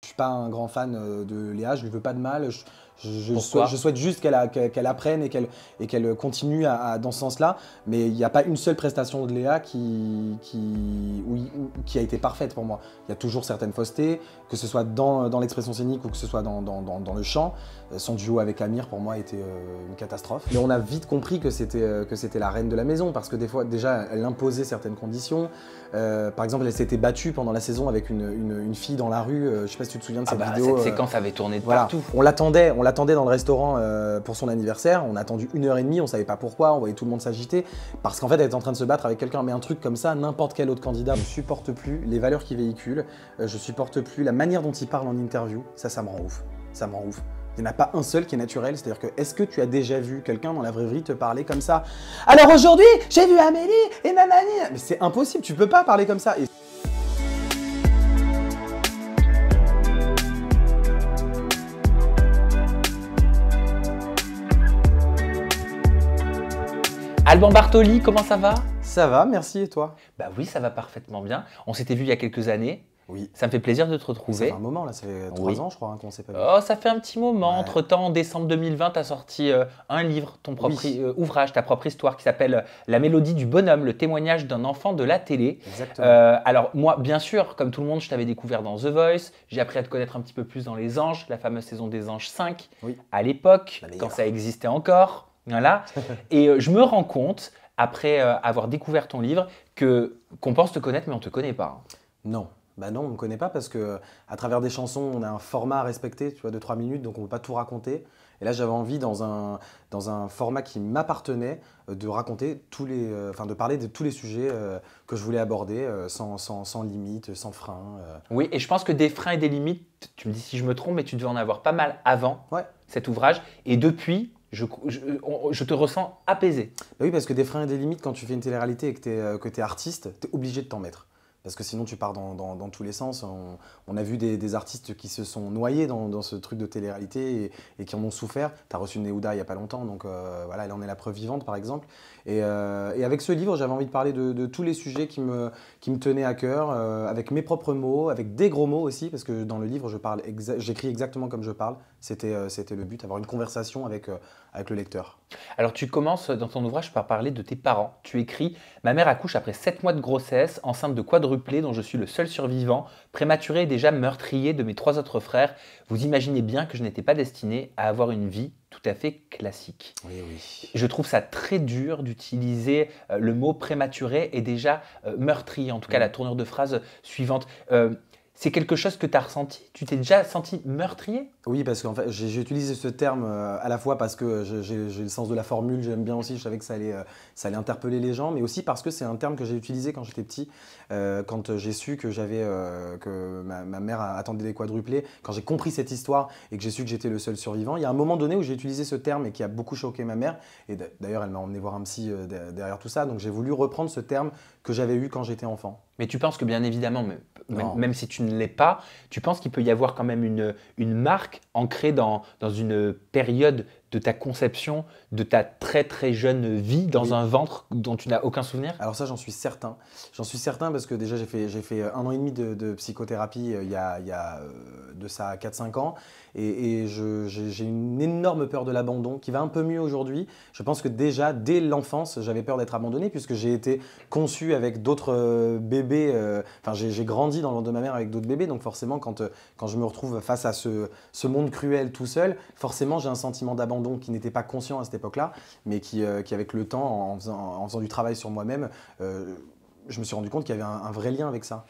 Je suis pas un grand fan de Léa, je lui veux pas de mal. Pourquoi? Je souhaite juste qu'elle apprenne et qu'elle continue dans ce sens-là. Mais il n'y a pas une seule prestation de Léa qui a été parfaite pour moi. Il y a toujours certaines faussetés, que ce soit dans l'expression scénique ou que ce soit dans le chant. Son duo avec Amir, pour moi, était une catastrophe. Mais on a vite compris que c'était la reine de la maison, parce que des fois, déjà, elle imposait certaines conditions. Par exemple, elle s'était battue pendant la saison avec une fille dans la rue. Je sais pas si tu te souviens de cette vidéo. Cette séquence avait tourné de Voilà. partout. On l'attendait dans le restaurant pour son anniversaire. On a attendu 1h30, on savait pas pourquoi, on voyait tout le monde s'agiter. Parce qu'en fait, elle était en train de se battre avec quelqu'un. Mais un truc comme ça, n'importe quel autre candidat, je supporte plus les valeurs qu'il véhicule. Je supporte plus la manière dont il parle en interview. Ça me rend ouf. Ça me rend ouf. Il n'y en a pas un seul qui est naturel, c'est-à-dire que est-ce que tu as déjà vu quelqu'un dans la vraie vie te parler comme ça? Alors aujourd'hui, j'ai vu Amélie et nanani. Mais c'est impossible, tu peux pas parler comme ça. Alban Bartoli, comment ça va? Ça va, merci, et toi? Bah oui, ça va parfaitement bien. On s'était vu il y a quelques années. Oui. Ça me fait plaisir de te Ça retrouver. fait un moment là, ça fait 3 ans je crois qu'on s'est pas vu. Oh, ça fait un petit moment. Ouais. Entre-temps, en décembre 2020, tu as sorti un livre, ton propre ouvrage, ta propre histoire qui s'appelle La mélodie du bonhomme, le témoignage d'un enfant de la télé. Exactement. Alors moi, bien sûr, comme tout le monde, je t'avais découvert dans The Voice. J'ai appris à te connaître un petit peu plus dans Les Anges, la fameuse saison des Anges 5, Oui. à l'époque, La meilleure. quand ça existait encore. Voilà. Et je me rends compte, après avoir découvert ton livre, qu'on pense te connaître, mais on ne te connaît pas. Non. Bah non, on ne me connaît pas parce que à travers des chansons, on a un format à respecter, tu vois, de 3 minutes, donc on ne peut pas tout raconter. Et là, j'avais envie, dans un format qui m'appartenait, de raconter de parler de tous les sujets que je voulais aborder, sans limite, sans frein. Oui, et je pense que des freins et des limites, tu me dis si je me trompe, mais tu devais en avoir pas mal avant cet ouvrage. Et depuis, je te ressens apaisé. Bah oui, parce que des freins et des limites, quand tu fais une télé-réalité et que tu es artiste, tu es obligé de t'en mettre. Parce que sinon, tu pars dans tous les sens. On a vu des artistes qui se sont noyés dans ce truc de télé-réalité et qui en ont souffert. Tu as reçu Neouda il n'y a pas longtemps, donc voilà, elle en est la preuve vivante, par exemple. Et avec ce livre, j'avais envie de parler de tous les sujets qui me tenaient à cœur, avec mes propres mots, avec des gros mots aussi, parce que dans le livre, j'écris exactement comme je parle. C'était le but, avoir une conversation avec le lecteur. Alors tu commences dans ton ouvrage par parler de tes parents. Tu écris « Ma mère accouche après 7 mois de grossesse, enceinte de quadruplé dont je suis le seul survivant, prématuré et déjà meurtrier de mes 3 autres frères. Vous imaginez bien que je n'étais pas destiné à avoir une vie tout à fait classique. » Oui, oui. Je trouve ça très dur d'utiliser le mot prématuré et déjà meurtrier, en tout cas la tournure de phrase suivante. C'est quelque chose que tu as ressenti? Tu t'es déjà senti meurtrier? Oui, parce qu'en fait, j'ai utilisé ce terme à la fois parce que j'ai le sens de la formule, j'aime bien aussi, je savais que ça allait interpeller les gens, mais aussi parce que c'est un terme que j'ai utilisé quand j'étais petit, quand j'ai su que que ma mère attendait des quadruplés, quand j'ai compris cette histoire et que j'ai su que j'étais le seul survivant. Il y a un moment donné où j'ai utilisé ce terme et qui a beaucoup choqué ma mère, et d'ailleurs elle m'a emmené voir un psy derrière tout ça, donc j'ai voulu reprendre ce terme que j'avais eu quand j'étais enfant. Mais tu penses que bien évidemment, même si tu ne l'es pas, tu penses qu'il peut y avoir quand même une marque ancrée dans une période de ta conception, de ta très très jeune vie dans un ventre dont tu n'as aucun souvenir? Alors ça, j'en suis certain. J'en suis certain parce que déjà, j'ai fait 1 an et demi de psychothérapie il y a de ça 4-5 ans. Et j'ai une énorme peur de l'abandon qui va un peu mieux aujourd'hui. Je pense que déjà, dès l'enfance, j'avais peur d'être abandonné puisque j'ai été conçu avec d'autres bébés. Enfin, j'ai grandi dans le ventre de ma mère avec d'autres bébés. Donc forcément, quand je me retrouve face à ce monde cruel tout seul, forcément, j'ai un sentiment d'abandon qui n'était pas conscient à cette époque-là, mais qui avec le temps, en faisant du travail sur moi-même, je me suis rendu compte qu'il y avait un vrai lien avec ça.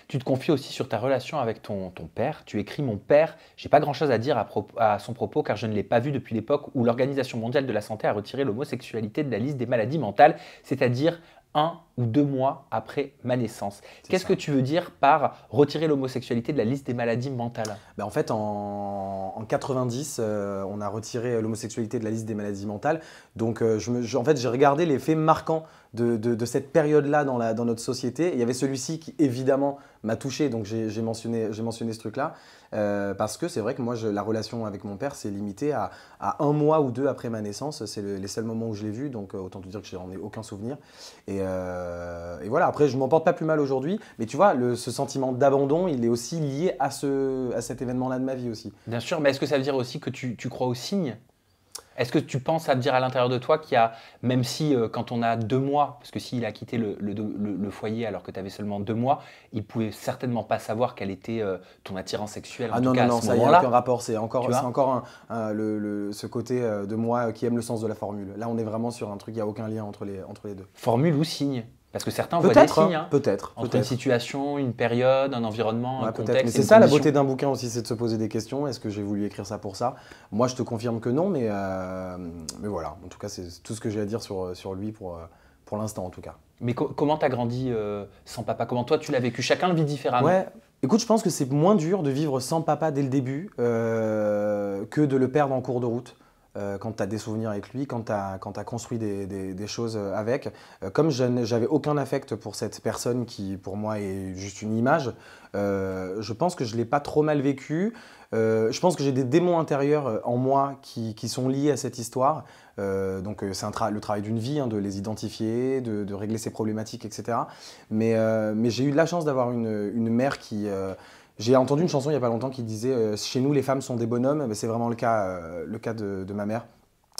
Tu te confies aussi sur ta relation avec ton père. Tu écris « Mon père, j'ai pas grand-chose à dire à son propos car je ne l'ai pas vu depuis l'époque où l'Organisation mondiale de la santé a retiré l'homosexualité de la liste des maladies mentales, c'est-à-dire 1 ou 2 mois après ma naissance. » Qu'est-ce que tu veux dire par retirer l'homosexualité de la liste des maladies mentales? Ben en fait, en 90, on a retiré l'homosexualité de la liste des maladies mentales. Donc, en fait, j'ai regardé les faits marquants de cette période-là dans notre société. Il y avait celui-ci qui, évidemment, m'a touché. Donc, j'ai mentionné ce truc-là. Parce que c'est vrai que moi, la relation avec mon père s'est limitée à 1 mois ou 2 après ma naissance. C'est les seuls moments où je l'ai vu. Donc, autant te dire que j'en ai aucun souvenir. Et voilà, après, je m'en porte pas plus mal aujourd'hui. Mais tu vois, ce sentiment d'abandon, il est aussi lié à cet événement-là de ma vie aussi. Bien sûr, mais est-ce que ça veut dire aussi que tu crois aux signes? Est-ce que tu penses à te dire à l'intérieur de toi qu'il y a, même si quand on a 2 mois, parce que s'il a quitté le foyer alors que tu avais seulement 2 mois, il pouvait certainement pas savoir quelle était ton attirance sexuelle, en Ah tout non, cas non, à non, ce ça y a aucun moment-là. rapport. C'est Tu vois? encore ce côté de moi qui aime le sens de la formule. Là, on est vraiment sur un truc, il n'y a aucun lien entre les deux. Formule ou signe? Parce que certains voient des Peut-être, signes, hein, hein, peut-être, entre une peut-être. situation, une période, un environnement, un Ouais, peut-être. Mais contexte et c'est une ça la condition. beauté d'un bouquin aussi, c'est de se poser des questions. Est-ce que j'ai voulu écrire ça pour ça? Moi, je te confirme que non, mais voilà. En tout cas, c'est tout ce que j'ai à dire sur lui pour l'instant, en tout cas. Mais comment t'as grandi sans papa? Comment toi tu l'as vécu? Chacun le vit différemment. Ouais, écoute, je pense que c'est moins dur de vivre sans papa dès le début que de le perdre en cours de route. Quand tu as des souvenirs avec lui, quand tu as construit des choses avec. Comme j'avais aucun affect pour cette personne qui, pour moi, est juste une image, je pense que je ne l'ai pas trop mal vécu. Je pense que j'ai des démons intérieurs en moi qui sont liés à cette histoire. Donc c'est le travail d'une vie, hein, de les identifier, de régler ses problématiques, etc. Mais j'ai eu de la chance d'avoir une mère qui... j'ai entendu une chanson il n'y a pas longtemps qui disait chez nous les femmes sont des bonhommes. Mais c'est vraiment le cas de ma mère.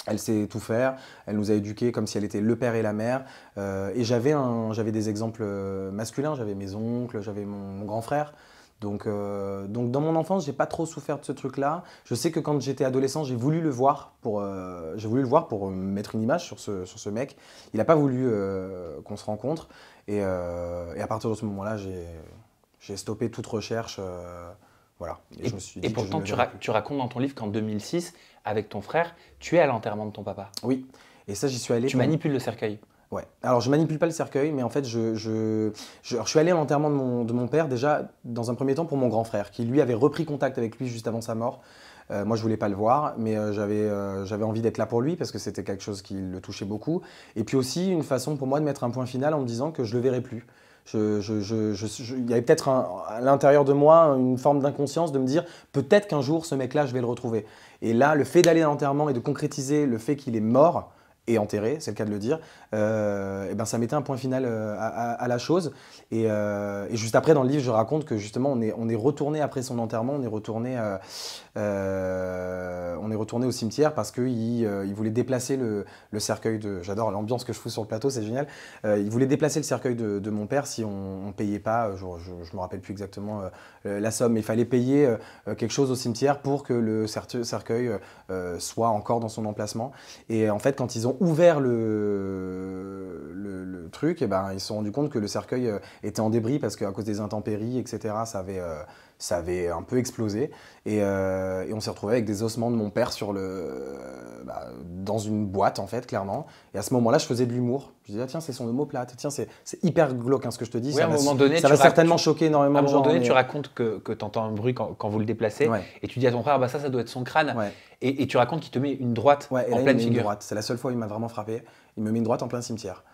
Elle sait tout faire, elle nous a éduqués comme si elle était le père et la mère. Et j'avais des exemples masculins, j'avais mes oncles, j'avais mon grand frère. Donc dans mon enfance, j'ai pas trop souffert de ce truc-là. Je sais que quand j'étais adolescent, j'ai voulu le voir pour mettre une image sur ce mec. Il n'a pas voulu qu'on se rencontre. Et à partir de ce moment-là, j'ai stoppé toute recherche. Voilà. Je me suis dit Et que je pourtant, ne le verrais plus. tu racontes dans ton livre qu'en 2006, avec ton frère, tu es à l'enterrement de ton papa. Oui. Et ça, j'y suis allé. Tu manipules le cercueil. Ouais. Alors, je manipule pas le cercueil, mais en fait, alors, je suis allé à l'enterrement de mon père, déjà, dans un premier temps, pour mon grand frère, qui lui avait repris contact avec lui juste avant sa mort. Moi, je voulais pas le voir, mais j'avais envie d'être là pour lui, parce que c'était quelque chose qui le touchait beaucoup. Et puis aussi, une façon pour moi de mettre un point final en me disant que je le verrai plus. Il y avait peut-être à l'intérieur de moi une forme d'inconscience de me dire peut-être qu'un jour, ce mec-là, je vais le retrouver. Et là, le fait d'aller à l'enterrement et de concrétiser le fait qu'il est mort, et enterré, c'est le cas de le dire, et ben ça mettait un point final à la chose. Et juste après, dans le livre, je raconte que justement, on est retourné après son enterrement, on est retourné au cimetière parce qu'il voulait déplacer le cercueil de... J'adore l'ambiance que je fous sur le plateau, c'est génial. Il voulait déplacer le cercueil de mon père si on ne payait pas, je ne me rappelle plus exactement la somme, mais il fallait payer quelque chose au cimetière pour que le cercueil soit encore dans son emplacement. Et en fait, quand ils ont ouvert le truc, et ben, ils se sont rendus compte que le cercueil était en débris parce qu'à cause des intempéries, etc., ça avait un peu explosé. Et on s'est retrouvé avec des ossements de mon père dans une boîte, en fait, clairement. Et à ce moment-là, je faisais de l'humour. Je disais, ah, tiens, c'est son omoplate. Tiens, c'est hyper glauque, hein, ce que je te dis. Oui, à un moment donné, ça va certainement choquer énormément à un de moment gens. donné, tu racontes que tu entends un bruit quand vous le déplacez. Ouais. Et tu dis à ton frère, bah ça doit être son crâne. Ouais. Et tu racontes qu'il te met une droite Ouais, et en là, pleine il me met une figure. droite. C'est la seule fois où il m'a vraiment frappé. Il me met une droite en plein cimetière.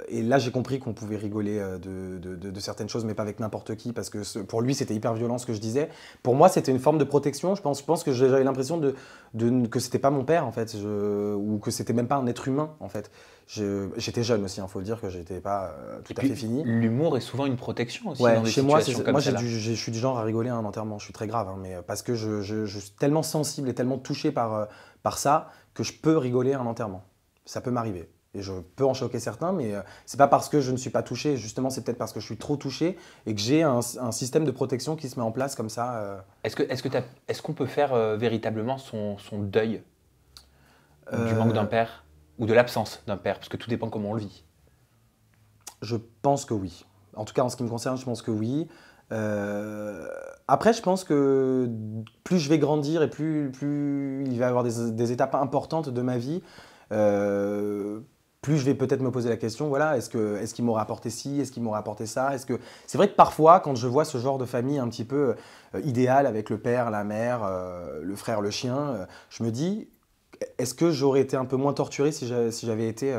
Et là, j'ai compris qu'on pouvait rigoler de certaines choses, mais pas avec n'importe qui, parce que pour lui, c'était hyper violent ce que je disais. Pour moi, c'était une forme de protection. Je pense que j'avais l'impression que c'était pas mon père, en fait, ou que c'était même pas un être humain, en fait. J'étais jeune aussi, il faut le dire que j'étais pas tout à fait fini. L'humour est souvent une protection aussi Ouais, dans des chez situations comme moi, celle-là. je suis du genre à rigoler à un enterrement. Je suis très grave, hein, mais parce que je suis tellement sensible et tellement touché par ça que je peux rigoler à un enterrement. Ça peut m'arriver. Et je peux en choquer certains, mais c'est pas parce que je ne suis pas touché. Justement, c'est peut-être parce que je suis trop touché et que j'ai un système de protection qui se met en place comme ça. Est-ce qu'on peut faire véritablement son deuil du manque d'un père ou de l'absence d'un père? Parce que tout dépend comment on le vit. Je pense que oui. En tout cas, en ce qui me concerne, je pense que oui. Après, je pense que plus je vais grandir et plus il va y avoir des étapes importantes de ma vie, plus je vais peut-être me poser la question, voilà, est-ce qu'il m'aurait apporté ci, est-ce qu'il m'aurait apporté ça, c'est vrai que parfois, quand je vois ce genre de famille un petit peu idéale avec le père, la mère, le frère, le chien, je me dis, est-ce que j'aurais été un peu moins torturé si j'avais été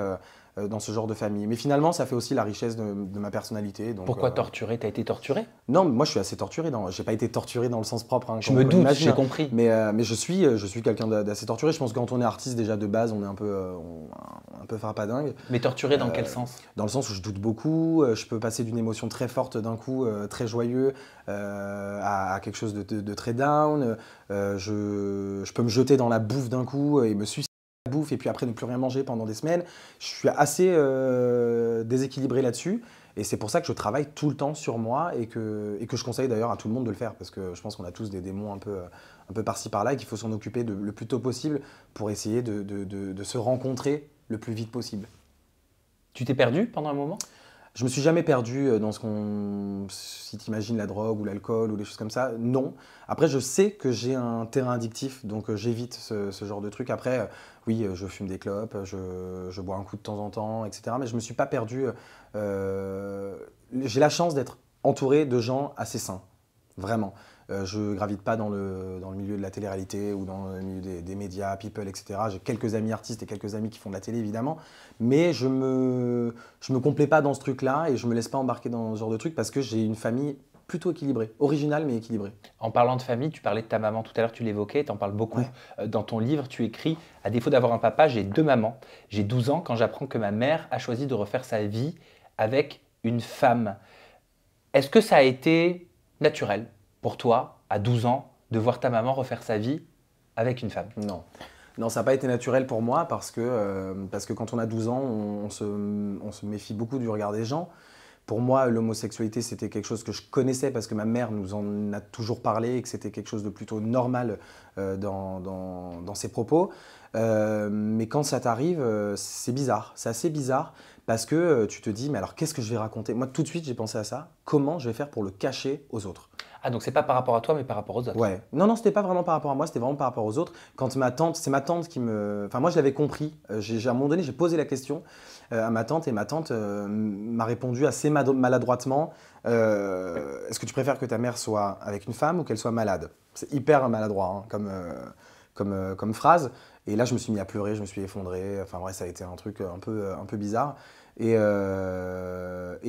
dans ce genre de famille. Mais finalement, ça fait aussi la richesse de ma personnalité. Donc, Pourquoi torturer? T'as été torturé? non, moi je suis assez torturé. J'ai pas été torturé dans le sens propre. Hein, Je me doute, j'ai compris. Mais je suis quelqu'un d'assez torturé. Je pense que quand on est artiste déjà de base, on est un peu farpadingue. Mais torturé dans quel sens? Dans le sens où je doute beaucoup. Je peux passer d'une émotion très forte d'un coup, très joyeux, à quelque chose de très down. Je peux me jeter dans la bouffe d'un coup et me suicider la bouffe et puis après ne plus rien manger pendant des semaines. Je suis assez déséquilibré là-dessus. Et c'est pour ça que je travaille tout le temps sur moi et que je conseille d'ailleurs à tout le monde de le faire parce que je pense qu'on a tous des démons un peu par-ci par-là et qu'il faut s'en occuper le plus tôt possible pour essayer de se rencontrer le plus vite possible. Tu t'es perdu pendant un moment? Je me suis jamais perdu dans si tu imagines la drogue ou l'alcool ou des choses comme ça, non. Après, je sais que j'ai un terrain addictif, donc j'évite ce genre de truc. Après, oui, je fume des clopes, je bois un coup de temps en temps, etc. Mais je me suis pas perdu. J'ai la chance d'être entouré de gens assez sains, vraiment. Je gravite pas dans le milieu de la télé-réalité ou dans le milieu des médias, people, etc. J'ai quelques amis artistes et quelques amis qui font de la télé, évidemment. Mais je me complais pas dans ce truc-là et je me laisse pas embarquer dans ce genre de truc parce que j'ai une famille plutôt équilibrée, originale mais équilibrée. En parlant de famille, tu parlais de ta maman tout à l'heure, tu l'évoquais, tu en parles beaucoup. Ouais. Dans ton livre, tu écris: à défaut d'avoir un papa, j'ai 2 mamans. J'ai 12 ans quand j'apprends que ma mère a choisi de refaire sa vie avec une femme. Est-ce que ça a été naturel pour toi, à 12 ans, de voir ta maman refaire sa vie avec une femme? Non. Non, ça n'a pas été naturel pour moi parce que quand on a 12 ans, on se méfie beaucoup du regard des gens. Pour moi, l'homosexualité, c'était quelque chose que je connaissais parce que ma mère nous en a toujours parlé et que c'était quelque chose de plutôt normal dans ses propos. Mais quand ça t'arrive, c'est bizarre. C'est assez bizarre parce que tu te dis, mais alors qu'est-ce que je vais raconter? Moi, tout de suite, j'ai pensé à ça. Comment je vais faire pour le cacher aux autres? Ah, donc c'est pas par rapport à toi, mais par rapport aux autres. Ouais. Non, c'était pas vraiment par rapport à moi, c'était vraiment par rapport aux autres. Quand c'est ma tante qui me. Enfin, moi, je l'avais compris. À un moment donné, j'ai posé la question à ma tante et ma tante m'a répondu assez maladroitement. Est-ce que tu préfères que ta mère soit avec une femme ou qu'elle soit malade? C'est hyper maladroit hein, comme phrase. Et là, je me suis mis à pleurer, je me suis effondré. Enfin, ouais, ça a été un truc un peu bizarre. Et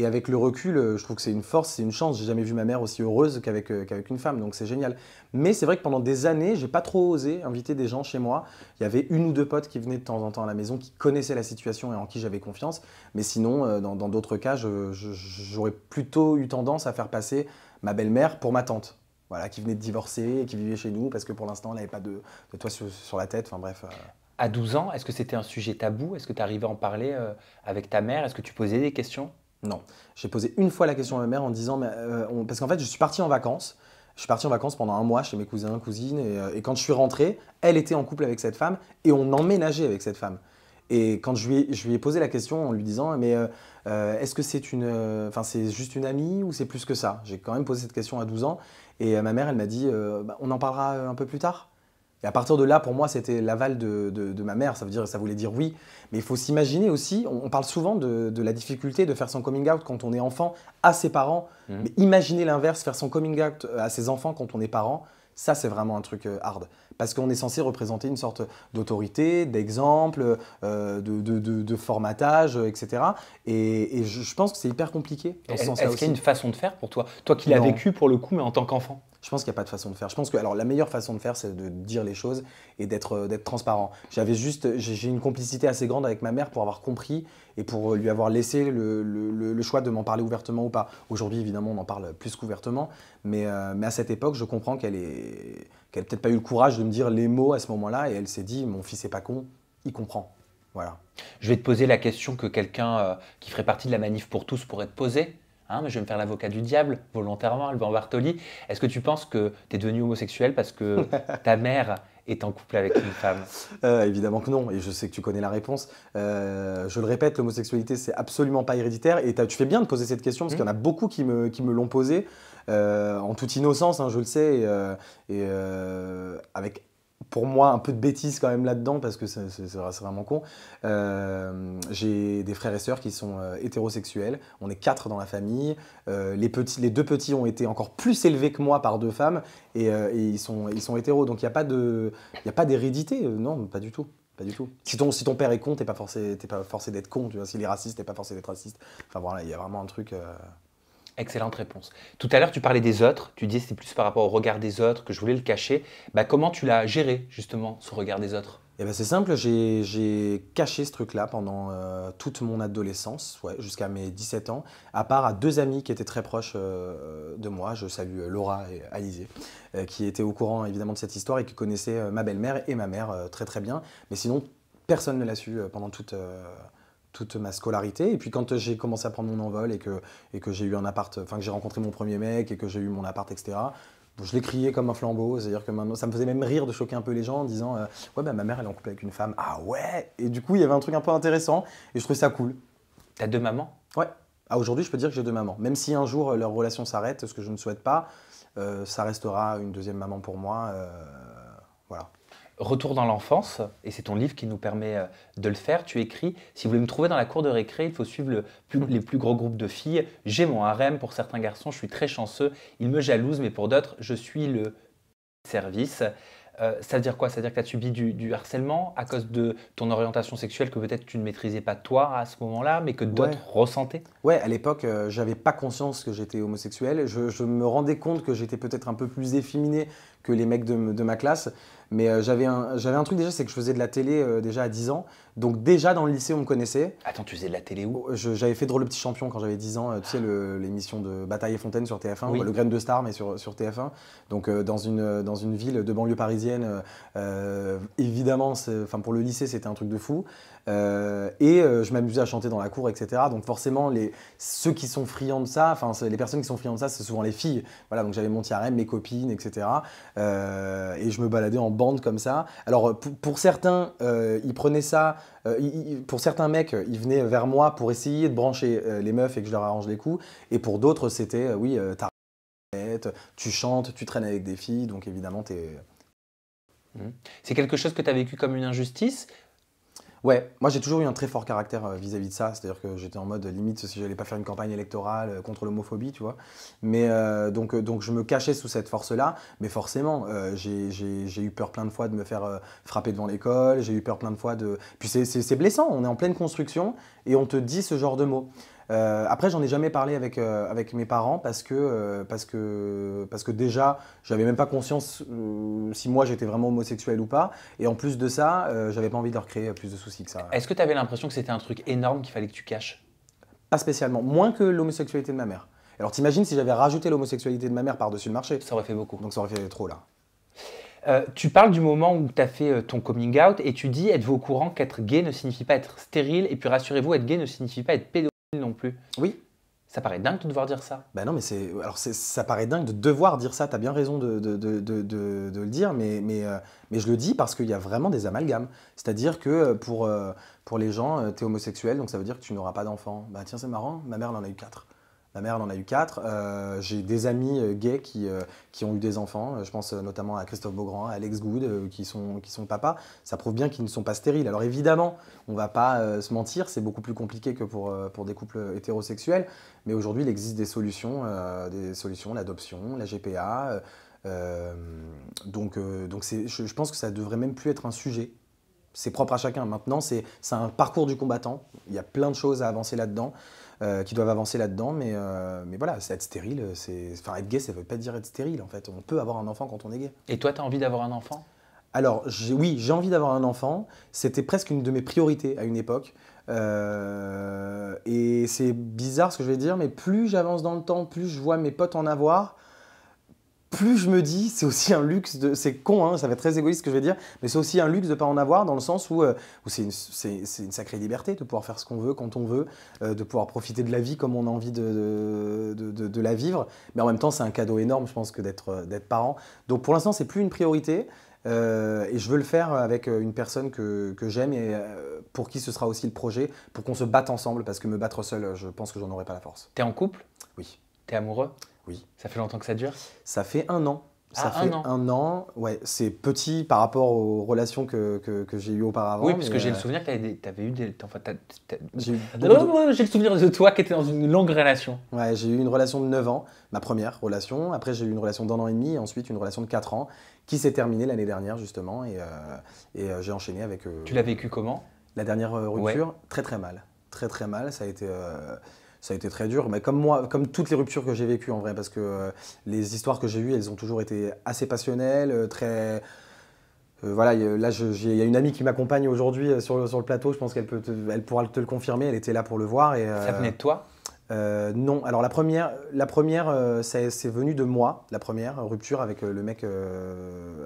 avec le recul, je trouve que c'est une force, c'est une chance. J'ai jamais vu ma mère aussi heureuse qu'avec une femme, donc c'est génial. Mais c'est vrai que pendant des années, j'ai pas trop osé inviter des gens chez moi. Il y avait 1 ou 2 potes qui venaient de temps en temps à la maison, qui connaissaient la situation et en qui j'avais confiance. Mais sinon, dans d'autres cas, j'aurais plutôt eu tendance à faire passer ma belle-mère pour ma tante. Voilà, qui venait de divorcer et qui vivait chez nous parce que pour l'instant, elle n'avait pas de toit sur la tête. Enfin bref. À 12 ans, est-ce que c'était un sujet tabou? Est-ce que tu arrivais à en parler avec ta mère? Est-ce que tu posais des questions? Non. J'ai posé une fois la question à ma mère en disant, parce qu'en fait, je suis parti en vacances. Je suis parti en vacances pendant un mois chez mes cousins, cousines, et quand je suis rentré, elle était en couple avec cette femme et on emménageait avec cette femme. Et quand je lui ai posé la question en lui disant, mais est-ce que c'est juste une amie ou c'est plus que ça? J'ai quand même posé cette question à 12 ans et ma mère, elle m'a dit, on en parlera un peu plus tard. Et à partir de là, pour moi, c'était l'aval de ma mère. Ça voulait dire oui. Mais il faut s'imaginer aussi, on parle souvent de la difficulté de faire son coming out quand on est enfant à ses parents. Mais imaginez l'inverse, faire son coming out à ses enfants quand on est parent, ça c'est vraiment un truc hard. Parce qu'on est censé représenter une sorte d'autorité, d'exemple, de formatage, etc. Et je pense que c'est hyper compliqué dans ce sens-là aussi. Est-ce qu'il y a une façon de faire pour toi? Toi qui l'as vécu pour le coup, mais en tant qu'enfant. Je pense qu'il n'y a pas de façon de faire. Je pense que alors, la meilleure façon de faire, c'est de dire les choses et d'être transparent. J'ai une complicité assez grande avec ma mère pour avoir compris et pour lui avoir laissé le choix de m'en parler ouvertement ou pas. Aujourd'hui, évidemment, on en parle plus qu'ouvertement, mais à cette époque, je comprends qu'elle n'a peut-être pas eu le courage de me dire les mots à ce moment-là et elle s'est dit, mon fils n'est pas con, il comprend. Voilà. Je vais te poser la question que quelqu'un qui ferait partie de la manif pour tous pourrait te poser. Hein, mais je vais me faire l'avocat du diable, volontairement, Alban Bartoli. Est-ce que tu penses que tu es devenu homosexuel parce que ta mère est en couple avec une femme? Évidemment que non, et je sais que tu connais la réponse. Je le répète, l'homosexualité, c'est absolument pas héréditaire. Et tu fais bien de poser cette question, parce qu'il y en a beaucoup qui me l'ont posée, en toute innocence, hein, je le sais, et avec pour moi un peu de bêtises quand même là-dedans, parce que c'est vraiment con. J'ai des frères et sœurs qui sont hétérosexuels. On est 4 dans la famille. Les 2 petits ont été encore plus élevés que moi par 2 femmes et ils sont hétéros. Donc il n'y a pas d'hérédité. Non, pas du tout. pas du tout. Si ton père est con, t'es pas forcé d'être con, tu vois. S'il est raciste, t'es pas forcé d'être raciste. Enfin voilà, il y a vraiment un truc. Excellente réponse. Tout à l'heure, tu parlais des autres. Tu disais que c'était plus par rapport au regard des autres que je voulais le cacher. Bah, comment tu l'as géré, justement, ce regard des autres? Eh ben c'est simple, j'ai caché ce truc-là pendant toute mon adolescence, ouais, jusqu'à mes 17 ans, à part à 2 amis qui étaient très proches de moi. Je salue Laura et Alizé, qui étaient au courant évidemment de cette histoire et qui connaissaient ma belle-mère et ma mère très très bien. Mais sinon, personne ne l'a su pendant toute ma scolarité. Et puis quand j'ai commencé à prendre mon envol et que j'ai eu un appart, enfin que j'ai rencontré mon premier mec et que j'ai eu mon appart, etc. Je l'ai crié comme un flambeau, c'est-à-dire que maintenant, ça me faisait même rire de choquer un peu les gens en disant ouais, bah, ma mère elle est en couple avec une femme. Ah ouais. Et du coup, il y avait un truc un peu intéressant et je trouvais ça cool. T'as 2 mamans? Ouais. Aujourd'hui, je peux dire que j'ai 2 mamans. Même si un jour leur relation s'arrête, ce que je ne souhaite pas, ça restera une deuxième maman pour moi. Voilà. Retour dans l'enfance, et c'est ton livre qui nous permet de le faire. Tu écris: si vous voulez me trouver dans la cour de récré, il faut suivre les plus gros groupes de filles. J'ai mon harem, pour certains garçons, je suis très chanceux. Ils me jalousent, mais pour d'autres, je suis le service. Ça veut dire quoi? Ça veut dire que tu as subi du harcèlement à cause de ton orientation sexuelle que peut-être tu ne maîtrisais pas toi à ce moment-là, mais que d'autres Ouais. ressentaient? Ouais, à l'époque, j'avais pas conscience que j'étais homosexuel. Je me rendais compte que j'étais peut-être un peu plus efféminé que les mecs de ma classe. Mais j'avais un truc déjà, c'est que je faisais de la télé déjà à 10 ans. Donc déjà dans le lycée, on me connaissait. Attends, tu faisais de la télé où? J'avais fait Drôle le petit champion quand j'avais 10 ans. Tu sais, l'émission de Bataille et Fontaine sur TF1, Oui. le Graine de Star, mais sur TF1. Donc dans une ville de banlieue parisienne, évidemment, enfin, pour le lycée, c'était un truc de fou. Je m'amusais à chanter dans la cour, etc. Donc forcément, ceux qui sont friands de ça, enfin les personnes qui sont friandes de ça, c'est souvent les filles. Voilà, donc j'avais mon harem, mes copines, etc. Et je me baladais en bande comme ça. Alors pour certains, ils prenaient ça. Pour certains mecs, ils venaient vers moi pour essayer de brancher les meufs et que je leur arrange les coups. Et pour d'autres, c'était oui, t'as tu chantes, tu traînes avec des filles, donc évidemment, t'es. C'est quelque chose que tu as vécu comme une injustice? Ouais, moi j'ai toujours eu un très fort caractère vis-à-vis de ça, c'est-à-dire que j'étais en mode limite si j'allais pas faire une campagne électorale contre l'homophobie, tu vois. Mais donc je me cachais sous cette force-là, mais forcément j'ai eu peur plein de fois de me faire frapper devant l'école, j'ai eu peur plein de fois de. Puis c'est blessant, on est en pleine construction et on te dit ce genre de mots. Après, j'en ai jamais parlé avec mes parents parce que déjà, j'avais même pas conscience si moi j'étais vraiment homosexuel ou pas. Et en plus de ça, j'avais pas envie de leur créer plus de soucis que ça. Est-ce que tu avais l'impression que c'était un truc énorme qu'il fallait que tu caches? Pas spécialement, moins que l'homosexualité de ma mère. Alors t'imagines si j'avais rajouté l'homosexualité de ma mère par-dessus le marché. Ça aurait fait beaucoup. Donc ça aurait fait trop là. Tu parles du moment où tu as fait ton coming out et tu dis: êtes-vous au courant qu'être gay ne signifie pas être stérile? Et puis rassurez-vous, être gay ne signifie pas être pédophile non plus. Oui. Ça paraît dingue de devoir dire ça. Ben non, mais ça paraît dingue de devoir dire ça, tu as bien raison de le dire, mais je le dis parce qu'il y a vraiment des amalgames. C'est-à-dire que pour les gens, tu es homosexuel, donc ça veut dire que tu n'auras pas d'enfant. Bah tiens, c'est marrant, ma mère elle en a eu 4. Ma mère elle en a eu 4. J'ai des amis gays qui ont eu des enfants. Je pense notamment à Christophe Beaugrand, à Alex Good, qui sont papas. Ça prouve bien qu'ils ne sont pas stériles. Alors évidemment, on ne va pas se mentir, c'est beaucoup plus compliqué que pour des couples hétérosexuels. Mais aujourd'hui, il existe des solutions, l'adoption, la GPA. Donc je pense que ça ne devrait même plus être un sujet. C'est propre à chacun. Maintenant, c'est un parcours du combattant. Il y a plein de choses à avancer là-dedans. Qui doivent avancer là-dedans, mais voilà, c'est être stérile, enfin être gay, ça ne veut pas dire être stérile en fait. On peut avoir un enfant quand on est gay. Et toi, tu as envie d'avoir un enfant? Alors oui, j'ai envie d'avoir un enfant. C'était presque une de mes priorités à une époque. Et c'est bizarre ce que je vais dire, mais plus j'avance dans le temps, plus je vois mes potes en avoir. Plus je me dis, c'est aussi un luxe c'est con, hein, ça va être très égoïste ce que je vais dire, mais c'est aussi un luxe de ne pas en avoir dans le sens où c'est une sacrée liberté de pouvoir faire ce qu'on veut, quand on veut, de pouvoir profiter de la vie comme on a envie de la vivre. Mais en même temps, c'est un cadeau énorme, je pense, que d'être parent. Donc pour l'instant, c'est plus une priorité. Et je veux le faire avec une personne que j'aime et pour qui ce sera aussi le projet, pour qu'on se batte ensemble, parce que me battre seul, je pense que j'en aurai pas la force. T'es en couple? Oui. T'es amoureux? Oui. Ça fait longtemps que ça dure? Ça fait 1 an. Ça Ah, un fait an. 1 an. Ouais, c'est petit par rapport aux relations que j'ai eues auparavant. Oui, parce que mais, j'ai le souvenir que t'avais eu des. Enfin, j'ai eu beaucoup de... J'ai le souvenir de toi qui étais dans une longue relation. Ouais, j'ai eu une relation de 9 ans, ma première relation. Après, j'ai eu une relation d'1 an et demi, et ensuite une relation de 4 ans, qui s'est terminée l'année dernière, justement. J'ai enchaîné avec Tu l'as vécu comment? la dernière Ouais. rupture, très très mal. Très très mal. Ça a été très dur. Mais comme moi, comme toutes les ruptures que j'ai vécues en vrai, parce que les histoires que j'ai eues, elles ont toujours été assez passionnelles, très. Voilà, là, il y a une amie qui m'accompagne aujourd'hui sur le plateau. Je pense elle pourra te le confirmer. Elle était là pour le voir. Ça venait de toi? Non, alors la première c'est venu de moi, la première rupture avec le mec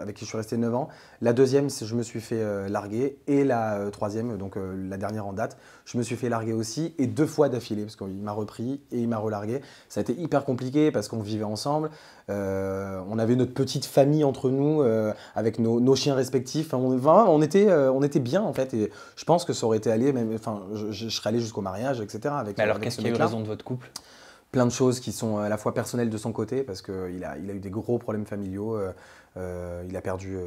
avec qui je suis resté 9 ans. La deuxième, c'est je me suis fait larguer. Et la troisième, donc la dernière en date, je me suis fait larguer aussi, et 2 fois d'affilée, parce qu'il m'a repris et il m'a relargué. Ça a été hyper compliqué parce qu'on vivait ensemble. On avait notre petite famille entre nous, avec nos chiens respectifs. Enfin, on était bien en fait. Et je pense que ça aurait été allé, même, enfin, je serais allé jusqu'au mariage, etc. Mais alors, avec qu'est-ce ce qui a eu mec-là. raison de votre couple? Plein de choses qui sont à la fois personnelles de son côté, parce qu'il a eu des gros problèmes familiaux. Il a perdu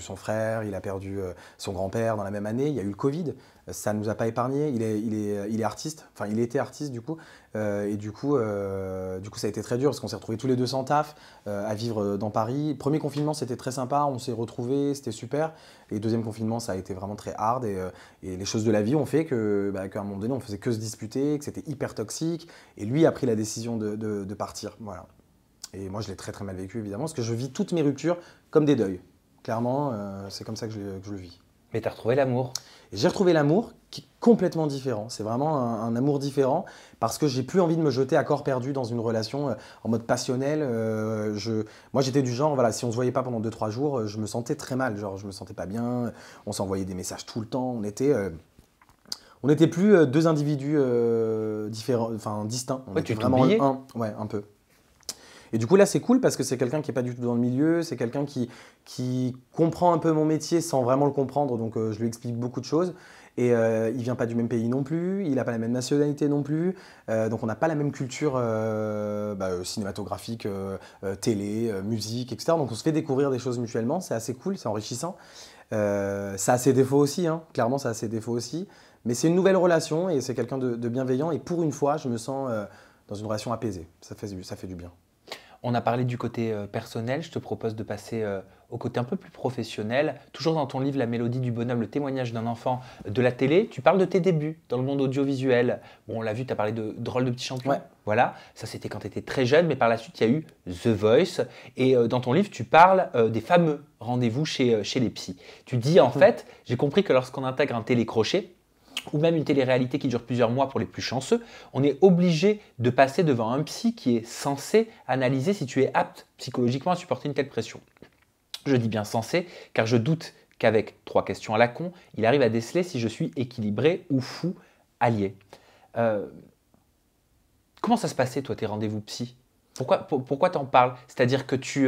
son frère, il a perdu son grand-père dans la même année. Il y a eu le Covid, ça ne nous a pas épargné. Il est artiste, enfin il était artiste du coup. Et du coup, ça a été très dur parce qu'on s'est retrouvés tous les deux sans taf, à vivre dans Paris. Premier confinement, c'était très sympa, on s'est retrouvés, c'était super. Et deuxième confinement, ça a été vraiment très hard. Et les choses de la vie ont fait qu'à un moment donné, on faisait que se disputer, que c'était hyper toxique. Et lui a pris la décision de partir. Voilà. Et moi, je l'ai très très mal vécu, évidemment, parce que je vis toutes mes ruptures comme des deuils. Clairement, c'est comme ça que je le vis. Mais t'as retrouvé l'amour. Et j'ai retrouvé l'amour qui est complètement différent. C'est vraiment un amour différent, parce que j'ai plus envie de me jeter à corps perdu dans une relation en mode passionnel. Moi, j'étais du genre, voilà, si on se voyait pas pendant 2-3 jours, je me sentais très mal. Genre, je me sentais pas bien. On s'envoyait des messages tout le temps. On était plus deux individus différents, enfin distincts. On Ouais, était tu vraiment t'oubliais. un, ouais, un peu. Et du coup, là, c'est cool parce que c'est quelqu'un qui n'est pas du tout dans le milieu, c'est quelqu'un qui comprend un peu mon métier sans vraiment le comprendre, donc je lui explique beaucoup de choses. Et il vient pas du même pays non plus, il n'a pas la même nationalité non plus, donc on n'a pas la même culture cinématographique, télé, musique, etc. Donc on se fait découvrir des choses mutuellement, c'est assez cool, c'est enrichissant. Ça a ses défauts aussi, hein. Clairement ça a ses défauts aussi, mais c'est une nouvelle relation et c'est quelqu'un de bienveillant, et pour une fois, je me sens dans une relation apaisée, ça fait du bien. On a parlé du côté personnel, je te propose de passer au côté un peu plus professionnel. Toujours dans ton livre La Mélodie du bonhomme, le témoignage d'un enfant de la télé, tu parles de tes débuts dans le monde audiovisuel. Bon, on l'a vu, tu as parlé de Drôle de petit champion. Ouais. Voilà, ça c'était quand tu étais très jeune, mais par la suite il y a eu The Voice. Et dans ton livre, tu parles des fameux rendez-vous chez les psys. Tu dis en fait, j'ai compris que lorsqu'on intègre un télécrochet, ou même une télé-réalité qui dure plusieurs mois pour les plus chanceux, on est obligé de passer devant un psy qui est censé analyser si tu es apte psychologiquement à supporter une telle pression. Je dis bien censé, car je doute qu'avec 3 questions à la con, il arrive à déceler si je suis équilibré ou fou allié. Comment ça se passait, toi, tes rendez-vous psy? Pourquoi t'en parles? C'est-à-dire que tu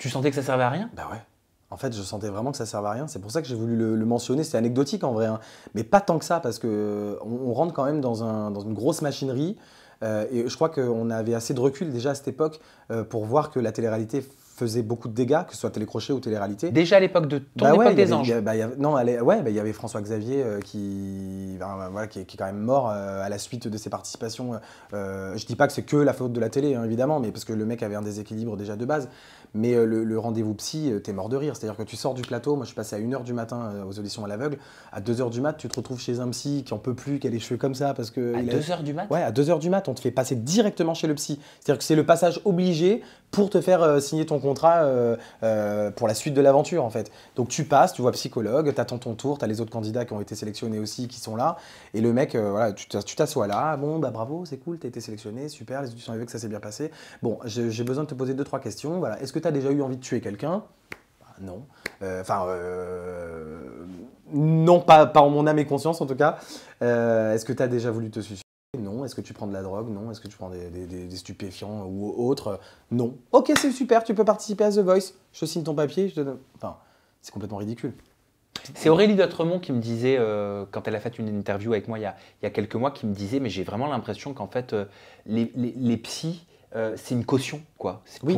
sentais que ça servait à rien? Bah ouais. En fait, je sentais vraiment que ça servait à rien. C'est pour ça que j'ai voulu le mentionner. C'est anecdotique en vrai, hein. Mais pas tant que ça, parce que on rentre quand même dans une grosse machinerie. Et je crois qu'on avait assez de recul déjà à cette époque pour voir que la télé-réalité faisait beaucoup de dégâts, que ce soit télécrochet ou télé-réalité. Déjà à l'époque de ton Bah ouais, époque des anges. il y avait François Xavier qui est quand même mort à la suite de ses participations. Je dis pas que c'est que la faute de la télé, hein, évidemment, mais parce que le mec avait un déséquilibre déjà de base. Mais le rendez-vous psy, t'es mort de rire. C'est-à-dire que tu sors du plateau, moi je suis passé à 1h du matin aux auditions à l'aveugle, à 2h du mat, tu te retrouves chez un psy qui en peut plus, qui a les cheveux comme ça parce que... À 2h du mat? Ouais, à 2h du mat, on te fait passer directement chez le psy. C'est-à-dire que c'est le passage obligé pour te faire signer ton contrat pour la suite de l'aventure en fait. Donc tu passes, tu vois psychologue, tu attends ton tour, tu as les autres candidats qui ont été sélectionnés aussi qui sont là, et le mec, voilà, tu t'assois là, bon bah bravo, c'est cool, tu as été sélectionné, super, les auditions avec ça s'est bien passé. Bon, j'ai besoin de te poser 2-3 questions, voilà. Est-ce que tu as déjà eu envie de tuer quelqu'un? Non. Non, pas en mon âme et conscience en tout cas. Est-ce que tu as déjà voulu te suicider? Non. Est-ce que tu prends de la drogue? Non. Est-ce que tu prends des stupéfiants ou autres? Non. Ok, c'est super, tu peux participer à The Voice. Je te signe ton papier, je te donne... Enfin, c'est complètement ridicule. C'est Aurélie D'autremont qui me disait, quand elle a fait une interview avec moi il y a quelques mois, qui me disait, mais j'ai vraiment l'impression qu'en fait, les psys c'est une caution, quoi. C'est Oui,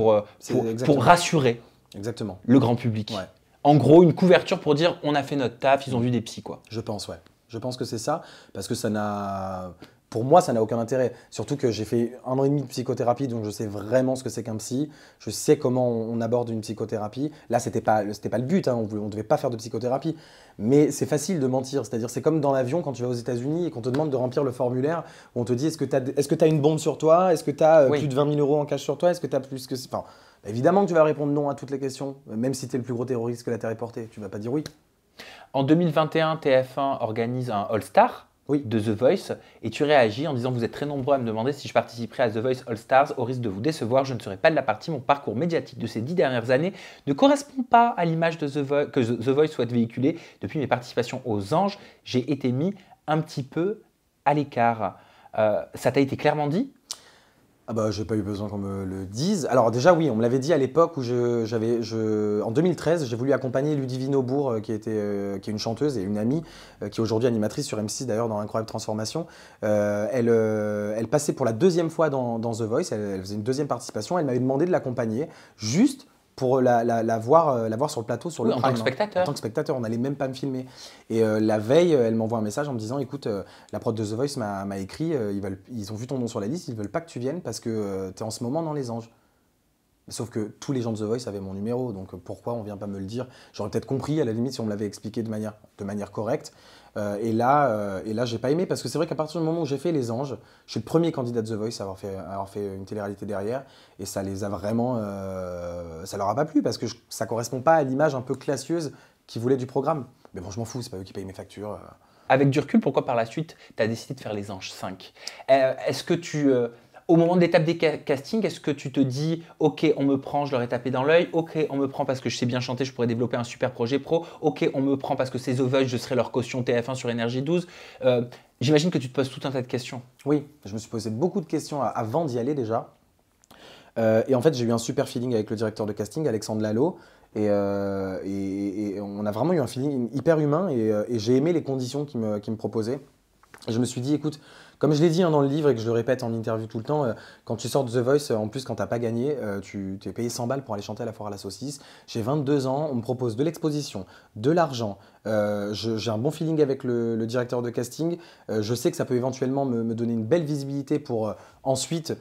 pour rassurer exactement. le grand public. Ouais. En gros, une couverture pour dire on a fait notre taf, ils ont vu des psys, quoi. Je pense, ouais. Je pense que c'est ça, parce que ça n'a. Pour moi, ça n'a aucun intérêt. Surtout que j'ai fait 1 an et demi de psychothérapie, donc je sais vraiment ce que c'est qu'un psy. Je sais comment on aborde une psychothérapie. Là, c'était pas le but, hein. On ne devait pas faire de psychothérapie. Mais c'est facile de mentir. C'est-à-dire, c'est comme dans l'avion quand tu vas aux États-Unis et qu'on te demande de remplir le formulaire où on te dit est-ce que tu as une bombe sur toi? Est-ce que tu as Oui. plus de 20 000 euros en cash sur toi? Est-ce que tu as plus que. Enfin, évidemment que tu vas répondre non à toutes les questions, même si tu es le plus gros terroriste que la Terre ait porté. Tu vas pas dire oui. En 2021, TF1 organise un All-Star Oui. de The Voice et tu réagis en disant vous êtes très nombreux à me demander si je participerai à The Voice All-Stars. Au risque de vous décevoir, je ne serai pas de la partie. Mon parcours médiatique de ces 10 dernières années ne correspond pas à l'image que The Voice souhaite véhiculer. Depuis mes participations aux Anges, j'ai été mis un petit peu à l'écart. Ça t'a été clairement dit? Ah bah, j'ai pas eu besoin qu'on me le dise. Alors déjà oui, on me l'avait dit à l'époque où en 2013, j'ai voulu accompagner Ludivine Aubourg, qui est une chanteuse et une amie, qui est aujourd'hui animatrice sur M6 d'ailleurs dans Incroyable Transformation. Elle passait pour la 2e fois dans The Voice, elle faisait une 2e participation, elle m'avait demandé de l'accompagner juste pour la voir sur le plateau, sur Oui, le en prime, tant que spectateur. En tant que spectateur, on n'allait même pas me filmer. Et la veille, elle m'envoie un message en me disant écoute, la prod de The Voice m'a écrit, ils ont vu ton nom sur la liste, ils veulent pas que tu viennes parce que tu es en ce moment dans les Anges. Sauf que tous les gens de The Voice avaient mon numéro, donc pourquoi on vient pas me le dire? J'aurais peut-être compris à la limite si on me l'avait expliqué de manière correcte. Et là, j'ai pas aimé parce que c'est vrai qu'à partir du moment où j'ai fait les Anges, je suis le premier candidat de The Voice à avoir fait une télé-réalité derrière, et ça les a vraiment, ça leur a pas plu parce que ça correspond pas à l'image un peu classieuse qu'ils voulaient du programme. Mais bon, je m'en fous, c'est pas eux qui payent mes factures. Avec du recul, pourquoi par la suite tu as décidé de faire les Anges 5? Est-ce que au moment de l'étape des castings, est-ce que tu te dis « Ok, on me prend, je leur ai tapé dans l'œil. Ok, on me prend parce que je sais bien chanter, je pourrais développer un super projet pro. Ok, on me prend parce que c'est The Voice, je serai leur caution TF1 sur Énergie 12. » J'imagine que tu te poses tout un tas de questions. Oui, je me suis posé beaucoup de questions avant d'y aller déjà. Et en fait, j'ai eu un super feeling avec le directeur de casting, Alexandre Lalo. Et on a vraiment eu un feeling hyper humain et j'ai aimé les conditions qu'il me proposait. Je me suis dit, écoute, comme je l'ai dit dans le livre et que je le répète en interview tout le temps, quand tu sors de The Voice, en plus quand tu n'as pas gagné, tu es payé 100 balles pour aller chanter à la foire à la saucisse. J'ai 22 ans, on me propose de l'exposition, de l'argent, j'ai un bon feeling avec le directeur de casting, je sais que ça peut éventuellement me donner une belle visibilité pour ensuite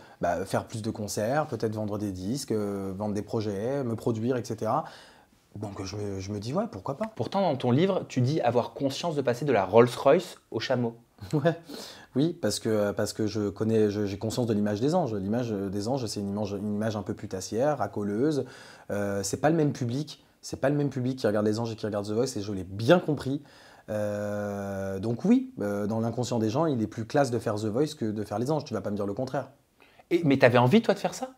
faire plus de concerts, peut-être vendre des disques, vendre des projets, me produire, etc. Donc je me dis, ouais, pourquoi pas. Pourtant, dans ton livre, tu dis avoir conscience de passer de la Rolls-Royce au chameau. Ouais. Oui, parce que j'ai conscience de l'image des anges. L'image des anges, c'est une image un peu putassière, racoleuse. C'est pas le même public. C'est pas le même public qui regarde les anges et qui regarde The Voice, et je l'ai bien compris. Donc oui, dans l'inconscient des gens, il est plus classe de faire The Voice que de faire les anges. Tu vas pas me dire le contraire. Mais t'avais envie, toi, de faire ça?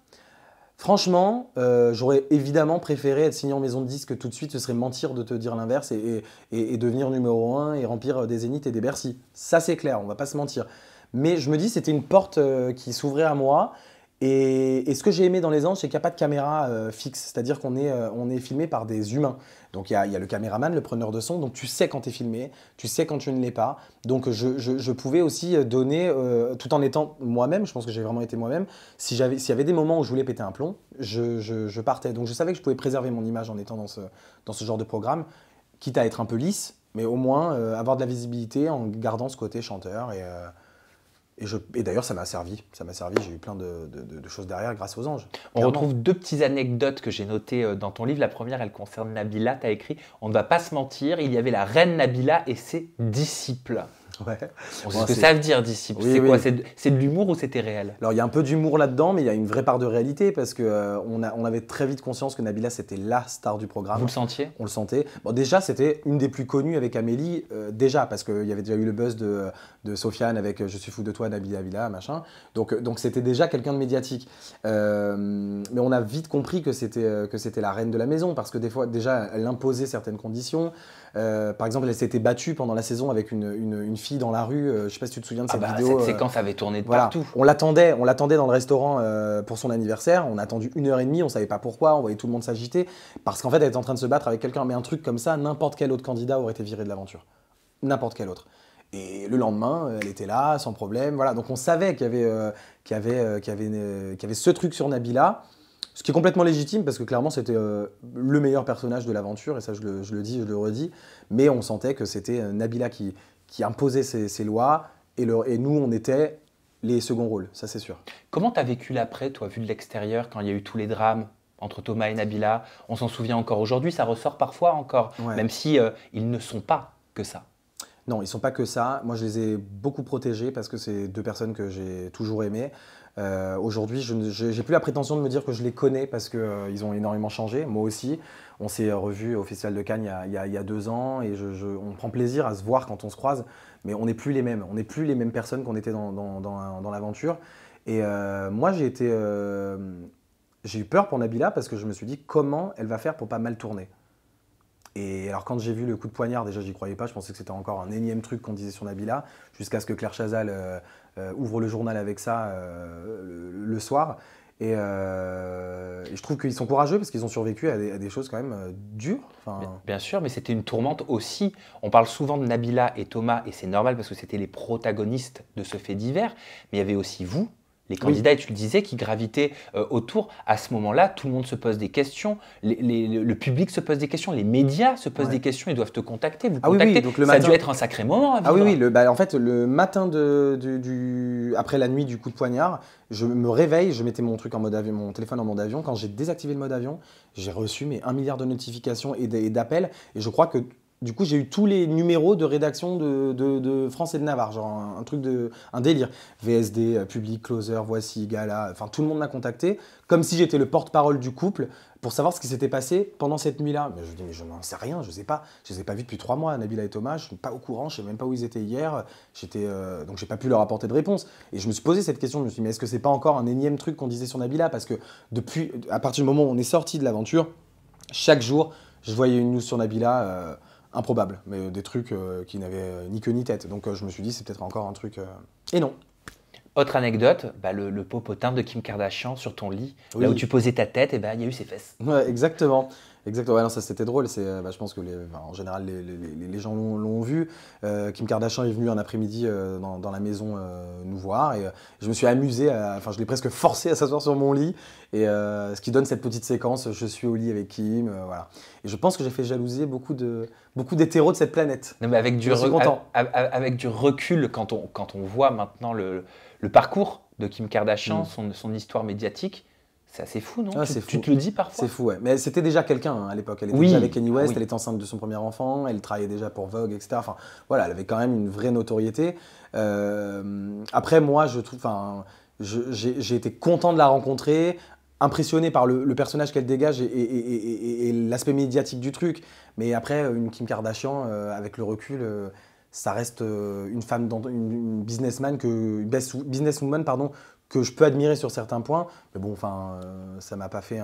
Franchement, j'aurais évidemment préféré être signé en maison de disque tout de suite. Ce serait mentir de te dire l'inverse et devenir numéro 1 et remplir des Zéniths et des Bercy. Ça, c'est clair, on va pas se mentir. Mais je me dis, c'était une porte qui s'ouvrait à moi. Et ce que j'ai aimé dans Les Anges, c'est qu'il n'y a pas de caméra fixe. C'est-à-dire qu'on est filmé par des humains. Donc il y a le caméraman, le preneur de son. Donc tu sais quand tu es filmé, tu sais quand tu ne l'es pas. Donc je pouvais aussi donner, tout en étant moi-même, je pense que j'ai vraiment été moi-même. S'il y avait des moments où je voulais péter un plomb, je partais. Donc je savais que je pouvais préserver mon image en étant dans ce genre de programme, quitte à être un peu lisse, mais au moins avoir de la visibilité en gardant ce côté chanteur. Et d'ailleurs, ça m'a servi. J'ai eu plein de choses derrière grâce aux anges. On retrouve 2 petites anecdotes que j'ai notées dans ton livre. La première, elle concerne Nabila. Tu as écrit « On ne va pas se mentir, il y avait la reine Nabila et ses disciples ». Ouais. On sait ce que ça veut dire, disciple. Oui, c'est oui. quoi? C'est de l'humour ou c'était réel? Alors, il y a un peu d'humour là-dedans, mais il y a une vraie part de réalité parce qu'on avait très vite conscience que Nabila, c'était la star du programme. Vous le sentiez? On le sentait. Bon, déjà, c'était une des plus connues avec Amélie, déjà, parce qu'il y avait déjà eu le buzz de Sofiane avec « Je suis fou de toi, Nabila Villa », machin. Donc c'était déjà quelqu'un de médiatique. Mais on a vite compris que c'était la reine de la maison parce que des fois, déjà, elle imposait certaines conditions. Par exemple, elle s'était battue pendant la saison avec une fille dans la rue. Je ne sais pas si tu te souviens de cette vidéo. Cette séquence avait tourné de Voilà. partout. On l'attendait dans le restaurant pour son anniversaire. On a attendu 1h30, on ne savait pas pourquoi. On voyait tout le monde s'agiter parce qu'en fait, elle était en train de se battre avec quelqu'un. Mais un truc comme ça, n'importe quel autre candidat aurait été viré de l'aventure. N'importe quel autre. Et le lendemain, elle était là, sans problème. Voilà. Donc on savait qu'il y avait ce truc sur Nabila, ce qui est complètement légitime parce que clairement c'était le meilleur personnage de l'aventure, et ça je le dis, je le redis. Mais on sentait que c'était Nabila qui imposait ses lois, et nous on était les seconds rôles, ça c'est sûr. Comment tu as vécu l'après, toi, vu de l'extérieur, quand il y a eu tous les drames entre Thomas et Nabila? On s'en souvient encore aujourd'hui, ça ressort parfois encore, Ouais. même si ils ne sont pas que ça. Non, ils sont pas que ça. Moi, je les ai beaucoup protégés parce que c'est deux personnes que j'ai toujours aimées. Aujourd'hui, je n'ai plus la prétention de me dire que je les connais parce qu'ils ont énormément changé. Moi aussi, on s'est revus au Festival de Cannes il y a 2 ans, et on prend plaisir à se voir quand on se croise, mais on n'est plus les mêmes. On n'est plus les mêmes personnes qu'on était dans l'aventure. Et moi, j'ai eu peur pour Nabila parce que je me suis dit comment elle va faire pour pas mal tourner. Et alors quand j'ai vu le coup de poignard, déjà j'y croyais pas, je pensais que c'était encore un énième truc qu'on disait sur Nabila, jusqu'à ce que Claire Chazal ouvre le journal avec ça le soir. Et je trouve qu'ils sont courageux parce qu'ils ont survécu à des choses quand même dures. Enfin, Bien sûr, mais c'était une tourmente aussi. On parle souvent de Nabila et Thomas, et c'est normal parce que c'était les protagonistes de ce fait divers, mais il y avait aussi vous, les candidats, et tu le disais, qui gravitaient autour. À ce moment-là, tout le monde se pose des questions, le public se pose des questions, les médias se posent des questions, ils doivent te contacter, vous contacter. Oui, donc ça a dû être un sacré moment à vivre. Ah oui, en fait, le matin après la nuit du coup de poignard, je me réveille, je mettais mon truc en mode avion, mon téléphone en mode avion. Quand j'ai désactivé le mode avion, j'ai reçu 1 milliard de notifications et d'appels. Et je crois que du coup, j'ai eu tous les numéros de rédaction de France et de Navarre, genre un délire. VSD, Public, Closer, Voici, Gala, enfin tout le monde m'a contacté, comme si j'étais le porte-parole du couple, pour savoir ce qui s'était passé pendant cette nuit-là. Mais je dis, mais je n'en sais rien, je sais pas. Je les ai pas vus depuis 3 mois, Nabila et Thomas, je suis pas au courant, je sais même pas où ils étaient hier. Donc j'ai pas pu leur apporter de réponse. Et je me suis posé cette question, je me suis dit, mais est-ce que c'est pas encore un énième truc qu'on disait sur Nabila? Parce que à partir du moment où on est sorti de l'aventure, chaque jour, je voyais une news sur Nabila. Improbable, mais des trucs qui n'avaient ni queue ni tête. Donc je me suis dit, c'est peut-être encore un truc. Et non. Autre anecdote, le popotin de Kim Kardashian sur ton lit, là où tu posais ta tête, et il y a eu ses fesses. Ouais, exactement. Exactement. Ouais, non, ça c'était drôle. Je pense que en général les gens l'ont vu. Kim Kardashian est venue un après-midi dans la maison nous voir, et je me suis amusé. Enfin, je l'ai presque forcé à s'asseoir sur mon lit, et ce qui donne cette petite séquence. Je suis au lit avec Kim, voilà. Et je pense que j'ai fait jalouser beaucoup d'hétéros de cette planète. Non, mais avec du recul, quand on voit maintenant le parcours de Kim Kardashian, son histoire médiatique. C'est assez fou, non? Tu te le dis parfois? C'est fou, ouais. Mais c'était déjà quelqu'un à l'époque. Elle était déjà avec Kanye West, elle était enceinte de son premier enfant, elle travaillait déjà pour Vogue, etc. Enfin, voilà, elle avait quand même une vraie notoriété. Après, moi, je trouve, j'ai été content de la rencontrer, impressionné par le personnage qu'elle dégage et l'aspect médiatique du truc. Mais après, une Kim Kardashian, avec le recul, ça reste une femme, une businesswoman, pardon, que je peux admirer sur certains points, mais bon, ça m'a pas fait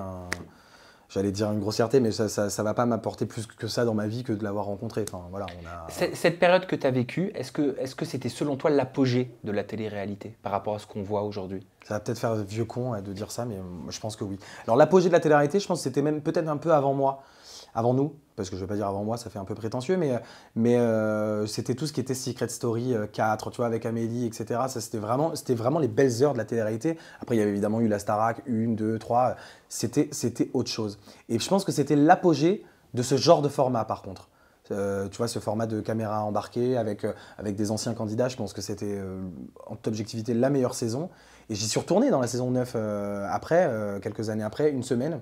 j'allais dire une grossièreté, mais ça va pas m'apporter plus que ça dans ma vie que de l'avoir rencontré. Enfin, voilà, Cette période que tu as vécue, est-ce que c'était selon toi l'apogée de la télé-réalité par rapport à ce qu'on voit aujourd'hui? Ça va peut-être faire vieux con de dire ça, mais je pense que oui. Alors l'apogée de la télé-réalité, je pense que c'était même peut-être un peu avant moi. Avant nous, parce que je ne vais pas dire avant moi, ça fait un peu prétentieux, mais c'était tout ce qui était Secret Story 4, tu vois, avec Amélie, etc. Ça, c'était vraiment les belles heures de la télé-réalité. Après, il y avait évidemment eu la Starac, 1, 2, 3. C'était autre chose. Et je pense que c'était l'apogée de ce genre de format, par contre. Tu vois, ce format de caméra embarquée avec des anciens candidats, je pense que c'était en toute objectivité la meilleure saison. Et j'y suis retourné dans la saison 9 après, quelques années après, une semaine,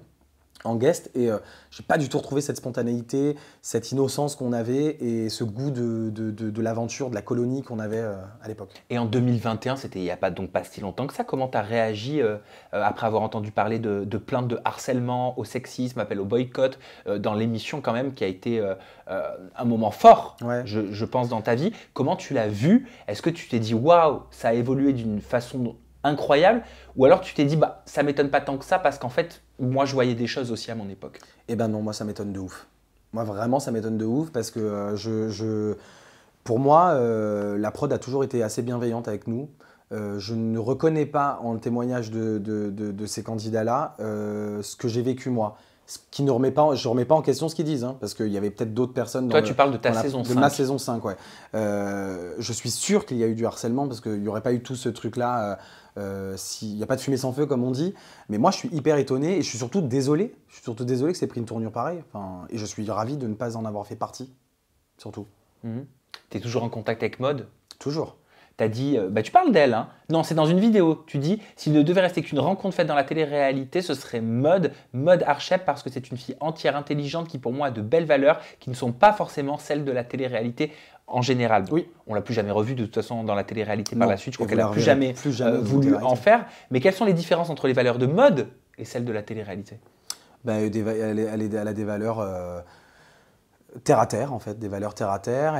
en guest, et j'ai pas du tout retrouvé cette spontanéité, cette innocence qu'on avait et ce goût de l'aventure, de la colonie qu'on avait à l'époque. Et en 2021, c'était il n'y a pas si longtemps que ça, comment tu as réagi après avoir entendu parler de plaintes de harcèlement, au sexisme, appel au boycott, dans l'émission quand même qui a été un moment fort, ouais. je pense, dans ta vie. Comment tu l'as vu? Est-ce que tu t'es dit « Waouh, ça a évolué d'une façon incroyable » ou alors tu t'es dit « ça m'étonne pas tant que ça parce qu'en fait, moi, je voyais des choses aussi à mon époque. » Eh ben non, moi, ça m'étonne de ouf. Moi, vraiment, ça m'étonne de ouf parce que pour moi, la prod a toujours été assez bienveillante avec nous. Je ne reconnais pas en témoignage de ces candidats-là ce que j'ai vécu moi. Ce qui ne je remets pas en question ce qu'ils disent, hein, parce qu'il y avait peut-être d'autres personnes Toi, tu parles de ta saison de 5. ma saison 5, ouais. Je suis sûr qu'il y a eu du harcèlement, parce qu'il n'y aurait pas eu tout ce truc-là s'il n'y a pas de fumée sans feu, comme on dit. Mais moi, je suis hyper étonné et je suis surtout désolé. Je suis surtout désolé que c'est pris une tournure pareille. Enfin, et je suis ravi de ne pas en avoir fait partie, surtout. Tu es toujours en contact avec Maud? Toujours. Tu as dit, tu parles d'elle, hein? Non, c'est dans une vidéo. Tu dis, s'il ne devait rester qu'une rencontre faite dans la télé-réalité, ce serait Maud Archep, parce que c'est une fille entière, intelligente, qui pour moi a de belles valeurs, qui ne sont pas forcément celles de la télé-réalité en général. Oui. On l'a plus jamais revue de toute façon dans la télé-réalité par la suite. Je crois Et qu'elle n'a plus jamais voulu en faire. Mais quelles sont les différences entre les valeurs de Maud et celles de la télé-réalité? Elle a des valeurs terre à terre, en fait, des valeurs terre à terre.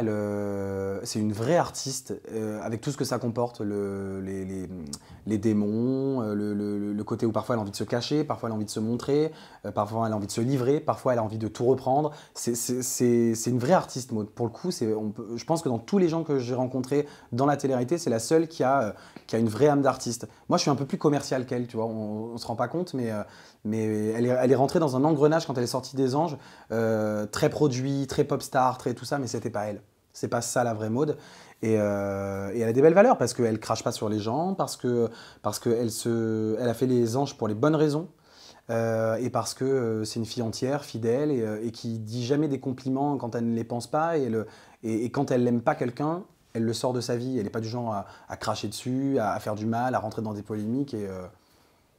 C'est une vraie artiste avec tout ce que ça comporte, les démons, le côté où parfois elle a envie de se cacher, parfois elle a envie de se montrer, parfois elle a envie de se livrer, parfois elle a envie de tout reprendre. C'est une vraie artiste, Maud. Pour le coup, je pense que dans tous les gens que j'ai rencontrés dans la télé-réalité, c'est la seule qui a une vraie âme d'artiste. Moi, je suis un peu plus commercial qu'elle, tu vois, on se rend pas compte, mais elle est rentrée dans un engrenage quand elle est sortie des Anges, très produit, très pop star, très tout ça, mais c'était pas elle. C'est pas ça la vraie Maud. Et elle a des belles valeurs parce qu'elle crache pas sur les gens, parce qu'elle a fait les Anges pour les bonnes raisons, et parce que c'est une fille entière, fidèle, et qui dit jamais des compliments quand elle ne les pense pas, et quand elle n'aime pas quelqu'un, elle le sort de sa vie. Elle n'est pas du genre à cracher dessus, à faire du mal, à rentrer dans des polémiques.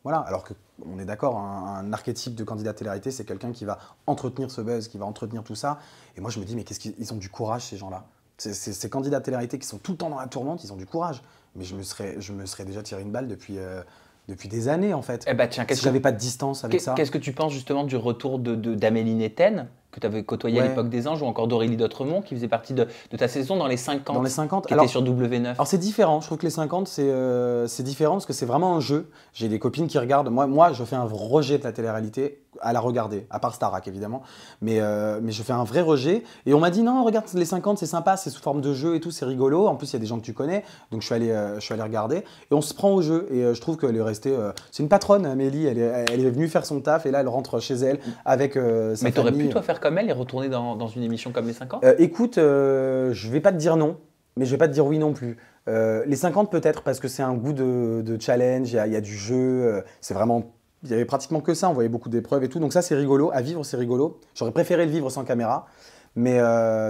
Voilà, alors qu'on est d'accord, un archétype de candidat télé-réalité, c'est quelqu'un qui va entretenir ce buzz, qui va entretenir tout ça. Et moi, je me dis, mais qu'est-ce qu'ils ont du courage, ces gens-là. Ces candidats télé-réalité qui sont tout le temps dans la tourmente, ils ont du courage. Mais je me serais déjà tiré une balle depuis des années, en fait. Eh ben, tiens, si j'avais pas de distance avec ça. Qu'est-ce que tu penses justement du retour d'Amélie Netten, que tu avais côtoyé à l'époque des Anges, ou encore d'Aurélie Dotremont, qui faisait partie de ta saison dans les 50, dans les 50 qui était sur W9? Alors c'est différent, je trouve que les 50 c'est différent parce que c'est vraiment un jeu. J'ai des copines qui regardent, moi je fais un rejet de la télé-réalité à la regarder, à part Starac évidemment, mais je fais un vrai rejet et on m'a dit non, regarde les 50 c'est sympa, c'est sous forme de jeu et tout, c'est rigolo, en plus il y a des gens que tu connais, donc je suis allé regarder et on se prend au jeu et je trouve qu'elle est restée, c'est une patronne Amélie, elle est venue faire son taf et là elle rentre chez elle avec sa famille. Mais t'aurais pu toi faire comme elle et retourner dans une émission comme les 50? Écoute, je vais pas te dire non, mais je vais pas te dire oui non plus. Les 50 peut-être parce que c'est un goût de challenge, il y a du jeu, c'est vraiment, il y avait pratiquement que ça, on voyait beaucoup d'épreuves et tout, donc ça c'est rigolo, à vivre c'est rigolo. J'aurais préféré le vivre sans caméra, mais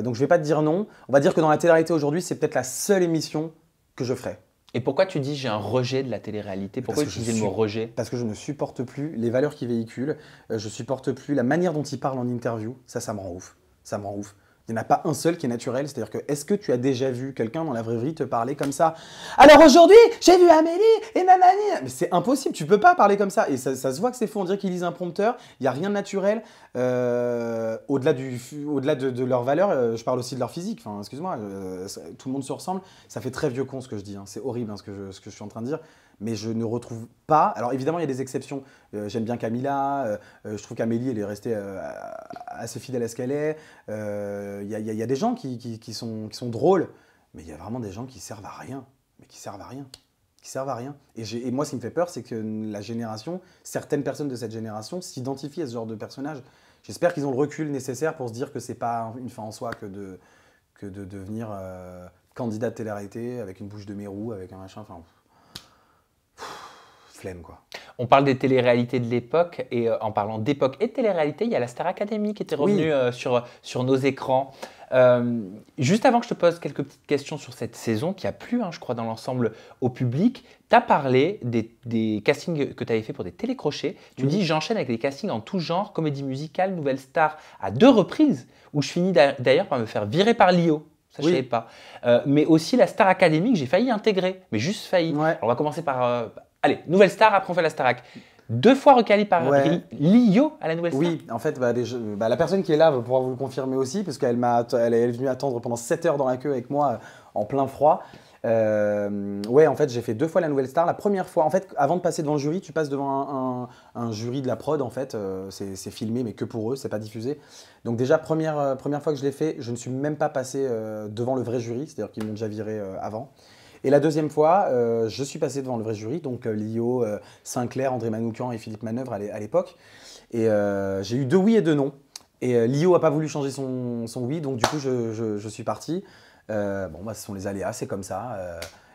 donc je vais pas te dire non. On va dire que dans la télé-réalité aujourd'hui, c'est peut-être la seule émission que je ferai. Et pourquoi tu dis j'ai un rejet de la télé-réalité? Pourquoi utiliser le mot rejet? Parce que je ne supporte plus les valeurs qu'ils véhiculent, je supporte plus la manière dont ils parlent en interview, ça me rend ouf, ça me rend ouf. Il n'y en a pas un seul qui est naturel, c'est-à-dire que est-ce que tu as déjà vu quelqu'un dans la vraie vie te parler comme ça? Alors aujourd'hui, j'ai vu Amélie et nanani. Mais c'est impossible, tu peux pas parler comme ça. Et ça se voit que c'est faux, on dirait qu'ils lisent un prompteur, il n'y a rien de naturel. Au-delà de leurs valeurs, je parle aussi de leur physique. Enfin, excuse-moi, tout le monde se ressemble. Ça fait très vieux con ce que je dis, hein. C'est horrible hein, ce que je suis en train de dire. Mais je ne retrouve pas. Alors évidemment, il y a des exceptions. J'aime bien Camilla. Je trouve qu'Amélie, elle est restée assez fidèle à ce qu'elle est. Il y a des gens qui sont drôles, mais il y a vraiment des gens qui servent à rien. Mais qui servent à rien. Qui servent à rien. Et moi, ce qui me fait peur, c'est que certaines personnes de cette génération s'identifient à ce genre de personnage. J'espère qu'ils ont le recul nécessaire pour se dire que c'est pas une fin en soi que de devenir candidat de télé-réalité avec une bouche de mérou, avec un machin. Enfin, flemme quoi. On parle des téléréalités de l'époque et en parlant d'époque et de télé-réalité, il y a la Star Academy qui était revenue sur nos écrans. Juste avant que je te pose quelques petites questions sur cette saison qui a plu, hein, je crois, dans l'ensemble au public, tu as parlé des castings que tu avais fait pour des télécrochets. Tu dis j'enchaîne avec des castings en tout genre, comédie musicale, nouvelle star à 2 reprises, où je finis d'ailleurs par me faire virer par Lio. Ça, je ne savais pas. Mais aussi la Star Academy que j'ai failli intégrer, mais juste failli. Ouais. Alors, on va commencer par... allez, nouvelle star, après on fait la Starac. 2 fois recalé par Lio à la nouvelle star. Oui, en fait, la personne qui est là va pouvoir vous le confirmer aussi, parce qu'elle est venue attendre pendant 7 heures dans la queue avec moi en plein froid. Ouais, en fait, j'ai fait 2 fois la nouvelle star. La première fois, en fait, avant de passer devant le jury, tu passes devant un jury de la prod, en fait. C'est filmé, mais que pour eux, c'est pas diffusé. Donc déjà, première fois que je l'ai fait, je ne suis même pas passé devant le vrai jury, c'est-à-dire qu'ils m'ont déjà viré avant. Et la deuxième fois, je suis passé devant le vrai jury, donc Lio, Sinclair, André Manoukian et Philippe Manœuvre à l'époque. Et j'ai eu 2 oui et 2 non. Et Lio a pas voulu changer son oui, donc du coup je suis parti. Bon, bah, ce sont les aléas, c'est comme ça.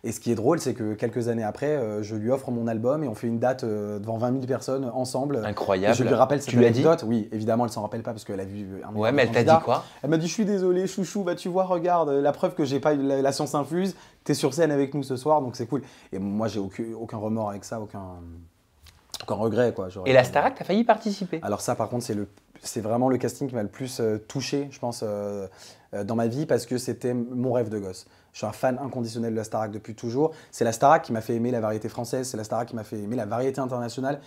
Et ce qui est drôle, c'est que quelques années après, je lui offre mon album et on fait une date devant 20 000 personnes ensemble. Incroyable. Et je lui rappelle cette Tu lui as dit? anecdote. Oui, évidemment, elle s'en rappelle pas parce qu'elle a vu un million Ouais, de mais elle t'a candidats. dit quoi? Elle m'a dit, je suis désolé, chouchou, bah tu vois, regarde, la preuve que j'ai pas eu la science infuse, t'es sur scène avec nous ce soir, donc c'est cool. Et moi, j'ai aucun remords avec ça, aucun regret, quoi. Et la Starac, t'as failli participer. Alors ça, par contre, c'est vraiment le casting qui m'a le plus touché, je pense, dans ma vie, parce que c'était mon rêve de gosse. Je suis un fan inconditionnel de la Starac depuis toujours. C'est la Starac qui m'a fait aimer la variété française, c'est la Starac qui m'a fait aimer la variété internationale.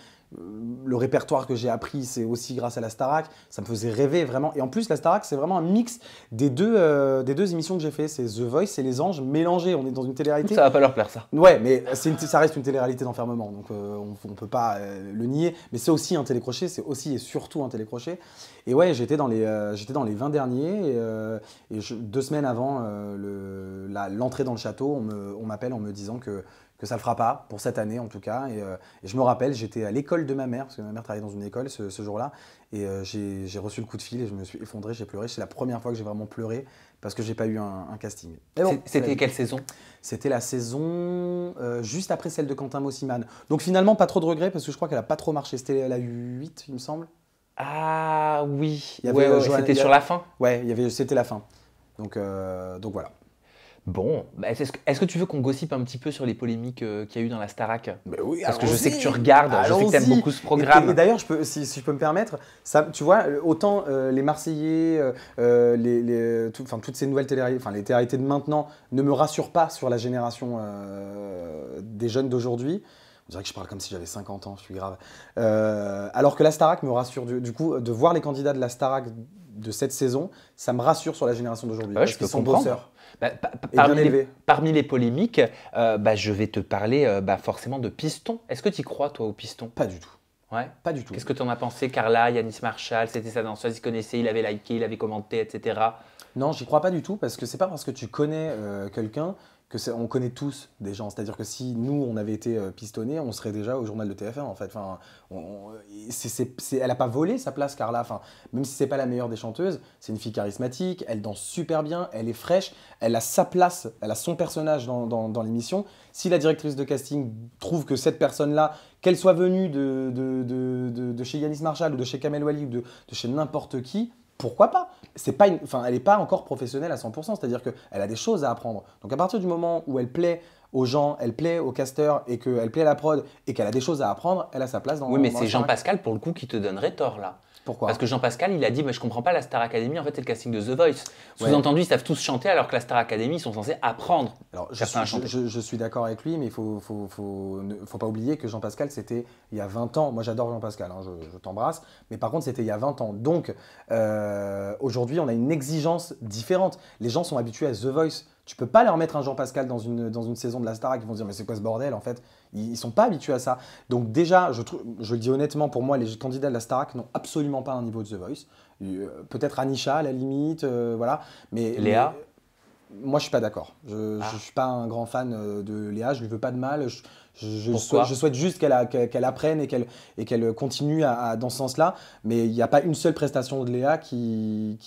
Le répertoire que j'ai appris, c'est aussi grâce à la Starac. Ça me faisait rêver vraiment. Et en plus, la Starac, c'est vraiment un mix des deux émissions que j'ai fait. C'est The Voice et Les Anges mélangés. On est dans une télé-réalité. Ça va pas leur plaire, ça. Ouais, mais ça reste une télé-réalité d'enfermement, donc on ne peut pas le nier. Mais c'est aussi un télécrochet, c'est aussi et surtout un télécrochet. Et ouais, j'étais dans les 20 derniers, et 2 semaines avant l'entrée dans le château, on m'appelle en me disant que ça ne le fera pas, pour cette année en tout cas. Et je me rappelle, j'étais à l'école de ma mère, parce que ma mère travaillait dans une école ce jour-là, et j'ai reçu le coup de fil et je me suis effondré, j'ai pleuré. C'est la première fois que j'ai vraiment pleuré, parce que j'ai pas eu un casting. Bon, C'était quelle saison? C'était la saison juste après celle de Quentin Mosiman. Donc finalement, pas trop de regrets, parce que je crois qu'elle a pas trop marché. C'était la 8, il me semble. Ah oui, Il y avait, c'était sur la fin. Ouais, c'était la fin. Donc voilà. Bon, bah, est-ce que tu veux qu'on gossipe un petit peu sur les polémiques qu'il y a eu dans la Starac? Mais oui, Parce que je sais que tu allons-y. regardes, je sais que tu aimes Allons-y. beaucoup ce programme. Et d'ailleurs, si je peux me permettre, ça, tu vois, autant les Marseillais, toutes ces nouvelles les télé-réalités de maintenant ne me rassurent pas sur la génération des jeunes d'aujourd'hui. On dirait que je parle comme si j'avais 50 ans, je suis grave. Alors que la Starac me rassure, du coup, de voir les candidats de la Starac de cette saison, ça me rassure sur la génération d'aujourd'hui. Ouais, parce je peux qu'ils sont comprendre. bosseurs. Bah, Et bien élevés. parmi les polémiques, je vais te parler forcément de Piston. Est-ce que tu y crois, toi, au Piston? Pas du tout. Ouais. Pas du tout. Qu'est-ce que tu en as pensé? Carla, Yanis Marshall, c'était sa danseuse, il se connaissait, il avait liké, il avait commenté, etc. Non, j'y crois pas du tout, parce que c'est pas parce que tu connais quelqu'un on connaît tous des gens. C'est-à-dire que si nous, on avait été pistonnés, on serait déjà au journal de TF1, en fait. Enfin, elle n'a pas volé sa place, Carla. Enfin, même si c'est pas la meilleure des chanteuses, c'est une fille charismatique, elle danse super bien, elle est fraîche, elle a sa place, elle a son personnage dans l'émission. Si la directrice de casting trouve que cette personne-là, qu'elle soit venue de chez Yanis Marshall ou de chez Kamel Wally ou de chez n'importe qui, pourquoi pas? Elle n'est pas encore professionnelle à 100%, c'est-à-dire qu'elle a des choses à apprendre. Donc à partir du moment où elle plaît aux gens, elle plaît aux casteurs et qu'elle plaît à la prod et qu'elle a des choses à apprendre, elle a sa place dans Oui, mais dans c'est la Starac. Jean-Pascal, pour le coup, qui te donnerait tort, là. Pourquoi? Parce que Jean-Pascal, il a dit, mais je comprends pas la Star Academy, en fait, c'est le casting de The Voice. Sous-entendu, ils savent tous chanter, alors que la Star Academy, ils sont censés apprendre. Alors, certains à chanter. je suis d'accord avec lui, mais il faut pas oublier que Jean-Pascal, c'était il y a 20 ans. Moi, j'adore Jean-Pascal, hein, je t'embrasse. Mais par contre, c'était il y a 20 ans. Donc, aujourd'hui, on a une exigence différente. Les gens sont habitués à The Voice. Tu peux pas leur mettre un Jean-Pascal dans une saison de la Starac, ils vont se dire mais c'est quoi ce bordel en fait? Ils sont pas habitués à ça. Donc déjà, je le dis honnêtement, pour moi, les candidats de la Starac n'ont absolument pas un niveau de The Voice. Peut-être Anisha à la limite, voilà. Léa? Moi, je suis pas d'accord. Je suis pas un grand fan de Léa. Je lui veux pas de mal. Je souhaite juste qu'elle apprenne et qu'elle continue dans ce sens-là. Mais il n'y a pas une seule prestation de Léa qui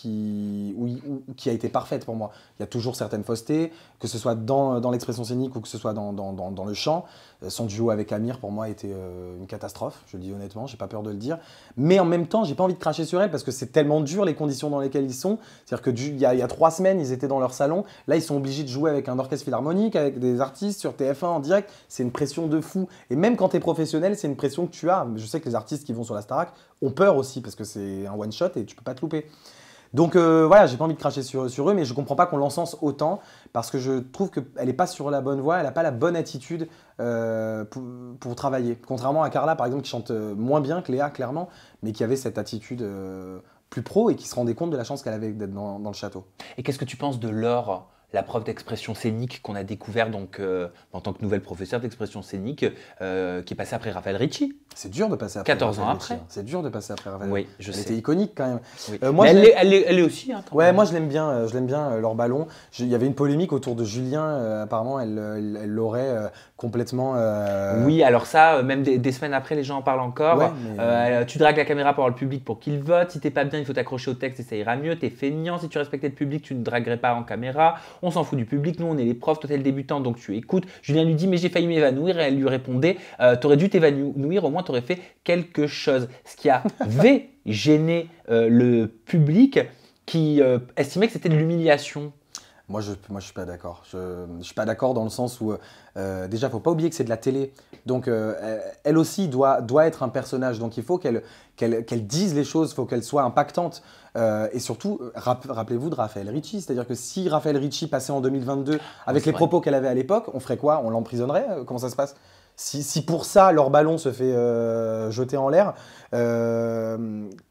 a été parfaite pour moi. Il y a toujours certaines faussetés, que ce soit dans l'expression scénique ou que ce soit dans le chant. Son duo avec Amir, pour moi, était une catastrophe. Je le dis honnêtement, j'ai pas peur de le dire. Mais en même temps, j'ai pas envie de cracher sur elle parce que c'est tellement dur les conditions dans lesquelles ils sont. C'est-à-dire qu'il y a 3 semaines, ils étaient dans leur salon. Là, ils sont obligés de jouer avec un orchestre philharmonique, avec des artistes sur TF1 en direct. C'est une pression de fou. Et même quand tu es professionnel, c'est une pression que tu as. Je sais que les artistes qui vont sur la Starac ont peur aussi parce que c'est un one-shot et tu peux pas te louper. Donc voilà, j'ai pas envie de cracher sur eux, mais je comprends pas qu'on l'encense autant parce que je trouve qu'elle n'est pas sur la bonne voie, elle n'a pas la bonne attitude pour travailler. Contrairement à Carla, par exemple, qui chante moins bien que Léa, clairement, mais qui avait cette attitude plus pro et qui se rendait compte de la chance qu'elle avait d'être dans le château. Et qu'est-ce que tu penses de Laure, la prof d'expression scénique qu'on a découvert donc, en tant que nouvelle professeure d'expression scénique qui est passée après Raphaël Ricci. C'est dur de passer après 14 ans Raphaël après. Ricci. C'est dur de passer après Raphaël. Oui, je Elle sais. était iconique quand même. Oui. Moi, Mais elle est aussi. Hein, quand ouais, même. moi je l'aime bien leur ballon. Il y avait une polémique autour de Julien. Apparemment, elle l'aurait complètement. Oui, alors ça, même des semaines après, les gens en parlent encore. Ouais, Tu dragues la caméra pour le public pour qu'il vote. Si t'es pas bien, il faut t'accrocher au texte et ça ira mieux. T'es feignant. Si tu respectais le public, tu ne draguerais pas en caméra. On s'en fout du public. Nous, on est les profs. Toi, t'es le débutant, donc tu écoutes. Julien lui dit, mais j'ai failli m'évanouir. Et elle lui répondait, t'aurais dû t'évanouir. Au moins, t'aurais fait quelque chose. Ce qui avait gêné le public qui estimait que c'était de l'humiliation. Moi, je suis pas d'accord. Je suis pas d'accord dans le sens où, déjà, faut pas oublier que c'est de la télé. Donc, elle aussi doit être un personnage. Donc, il faut qu'elle dise les choses, il faut qu'elle soit impactante. Et surtout, rappelez-vous de Raphaël Ricci. C'est-à-dire que si Raphaël Ricci passait en 2022 avec les propos qu'elle avait à l'époque, on ferait quoi? On l'emprisonnerait? Comment ça se passe? Si pour ça, leur ballon se fait jeter en l'air,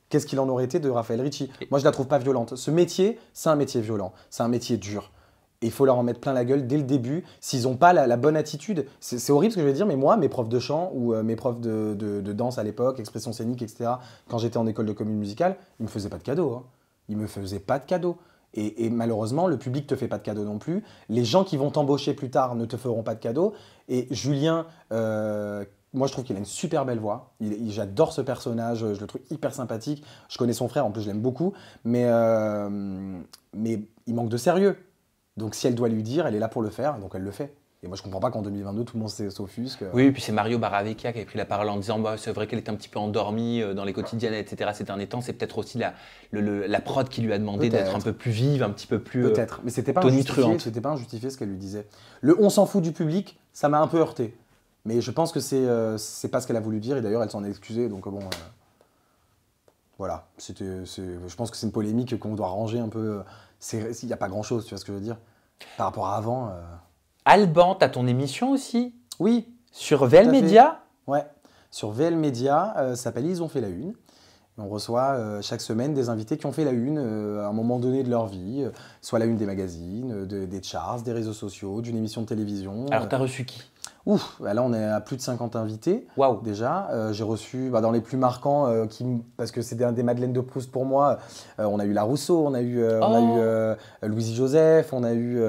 qu'est-ce qu'il en aurait été de Raphaël Ricci? Moi, je la trouve pas violente. Ce métier, c'est un métier violent. C'est un métier dur. Et il faut leur en mettre plein la gueule dès le début. S'ils n'ont pas la bonne attitude, c'est horrible ce que je vais dire, mais moi, mes profs de chant ou mes profs de danse à l'époque, expression scénique, etc., quand j'étais en école de comédie musicale, ils me faisaient pas de cadeaux. Hein. Ils me faisaient pas de cadeaux. Et malheureusement, le public te fait pas de cadeaux non plus. Les gens qui vont t'embaucher plus tard ne te feront pas de cadeaux. Et Julien, moi je trouve qu'il a une super belle voix. J'adore ce personnage, je le trouve hyper sympathique. Je connais son frère, en plus je l'aime beaucoup. Mais il manque de sérieux. Donc si elle doit lui dire, elle est là pour le faire, donc elle le fait. Et moi je comprends pas qu'en 2022 tout le monde s'offusque. Oui, et puis c'est Mario Baravecchia qui avait pris la parole en disant bah, c'est vrai qu'elle était un petit peu endormie dans les quotidiennes, etc. ces derniers temps. C'est peut-être aussi la prod qui lui a demandé d'être un peu plus vive, un petit peu plus peut-être, mais c'était pas injustifié ce qu'elle lui disait. Le on s'en fout du public, ça m'a un peu heurté. Mais je pense que c'est pas ce qu'elle a voulu dire, et d'ailleurs elle s'en est excusée, donc bon... voilà, je pense que c'est une polémique qu'on doit ranger un peu. Il n'y a pas grand-chose, tu vois ce que je veux dire? Par rapport à avant... Alban, t'as ton émission aussi? Oui. Sur VL Média? Ouais, sur VL Média, ça s'appelle Ils ont fait la une. On reçoit chaque semaine des invités qui ont fait la une à un moment donné de leur vie, soit la une des magazines, des charts, des réseaux sociaux, d'une émission de télévision. Alors t'as reçu qui? Ouf, là on est à plus de 50 invités. Waouh. Déjà. J'ai reçu, dans les plus marquants, parce que c'est des Madeleines de Proust pour moi, on a eu La Rousseau, on a eu Louisie Joseph, on a eu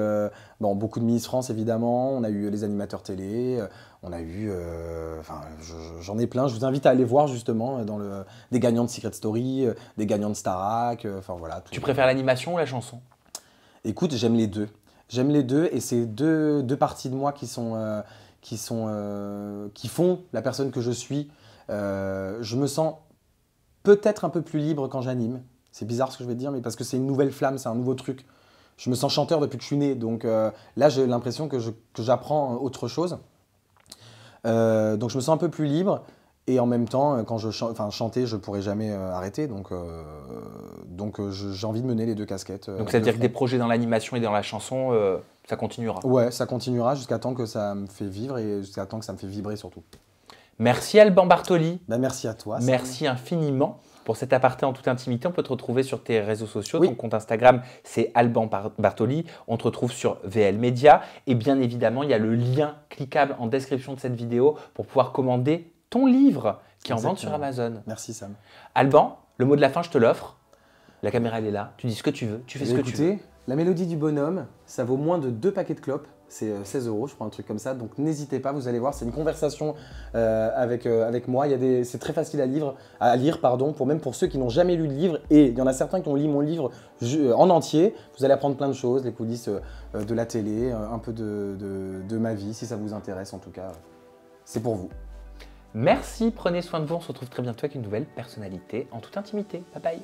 beaucoup de Miss France évidemment, on a eu les animateurs télé, on a eu, j'en ai plein. Je vous invite à aller voir justement des gagnants de Secret Story, des gagnants de Starac, voilà. Tu préfères l'animation ou la chanson? Écoute, j'aime les deux. J'aime les deux et c'est deux parties de moi qui font la personne que je suis. Je me sens peut-être un peu plus libre quand j'anime. C'est bizarre ce que je vais te dire, mais parce que c'est une nouvelle flamme, c'est un nouveau truc. Je me sens chanteur depuis que je suis né, donc là j'ai l'impression que j'apprends autre chose. Donc je me sens un peu plus libre et en même temps, quand chanter, je pourrais jamais arrêter. Donc j'ai envie de mener les deux casquettes. Donc ça veut dire que des projets dans l'animation et dans la chanson, ça continuera? Ouais, ça continuera jusqu'à temps que ça me fait vivre et jusqu'à temps que ça me fait vibrer surtout. Merci Alban Bartoli. Merci à toi. Merci infiniment pour cet aparté en toute intimité. On peut te retrouver sur tes réseaux sociaux. Oui. Ton compte Instagram, c'est Alban Bartoli. On te retrouve sur VL Média. Et bien évidemment, il y a le lien cliquable en description de cette vidéo pour pouvoir commander ton livre qui est en vente sur Amazon. Merci Sam. Alban, le mot de la fin, je te l'offre. La caméra, elle est là. Tu dis ce que tu veux. Tu fais ce que tu veux. La mélodie du bonhomme, ça vaut moins de 2 paquets de clopes. C'est 16 €, je crois, un truc comme ça. Donc n'hésitez pas, vous allez voir, c'est une conversation avec moi. C'est très facile à lire, même pour ceux qui n'ont jamais lu le livre. Et il y en a certains qui ont lu mon livre en entier. Vous allez apprendre plein de choses, les coulisses de la télé, un peu de ma vie, si ça vous intéresse en tout cas. C'est pour vous. Merci, prenez soin de vous. On se retrouve très bientôt avec une nouvelle personnalité en toute intimité. Bye bye.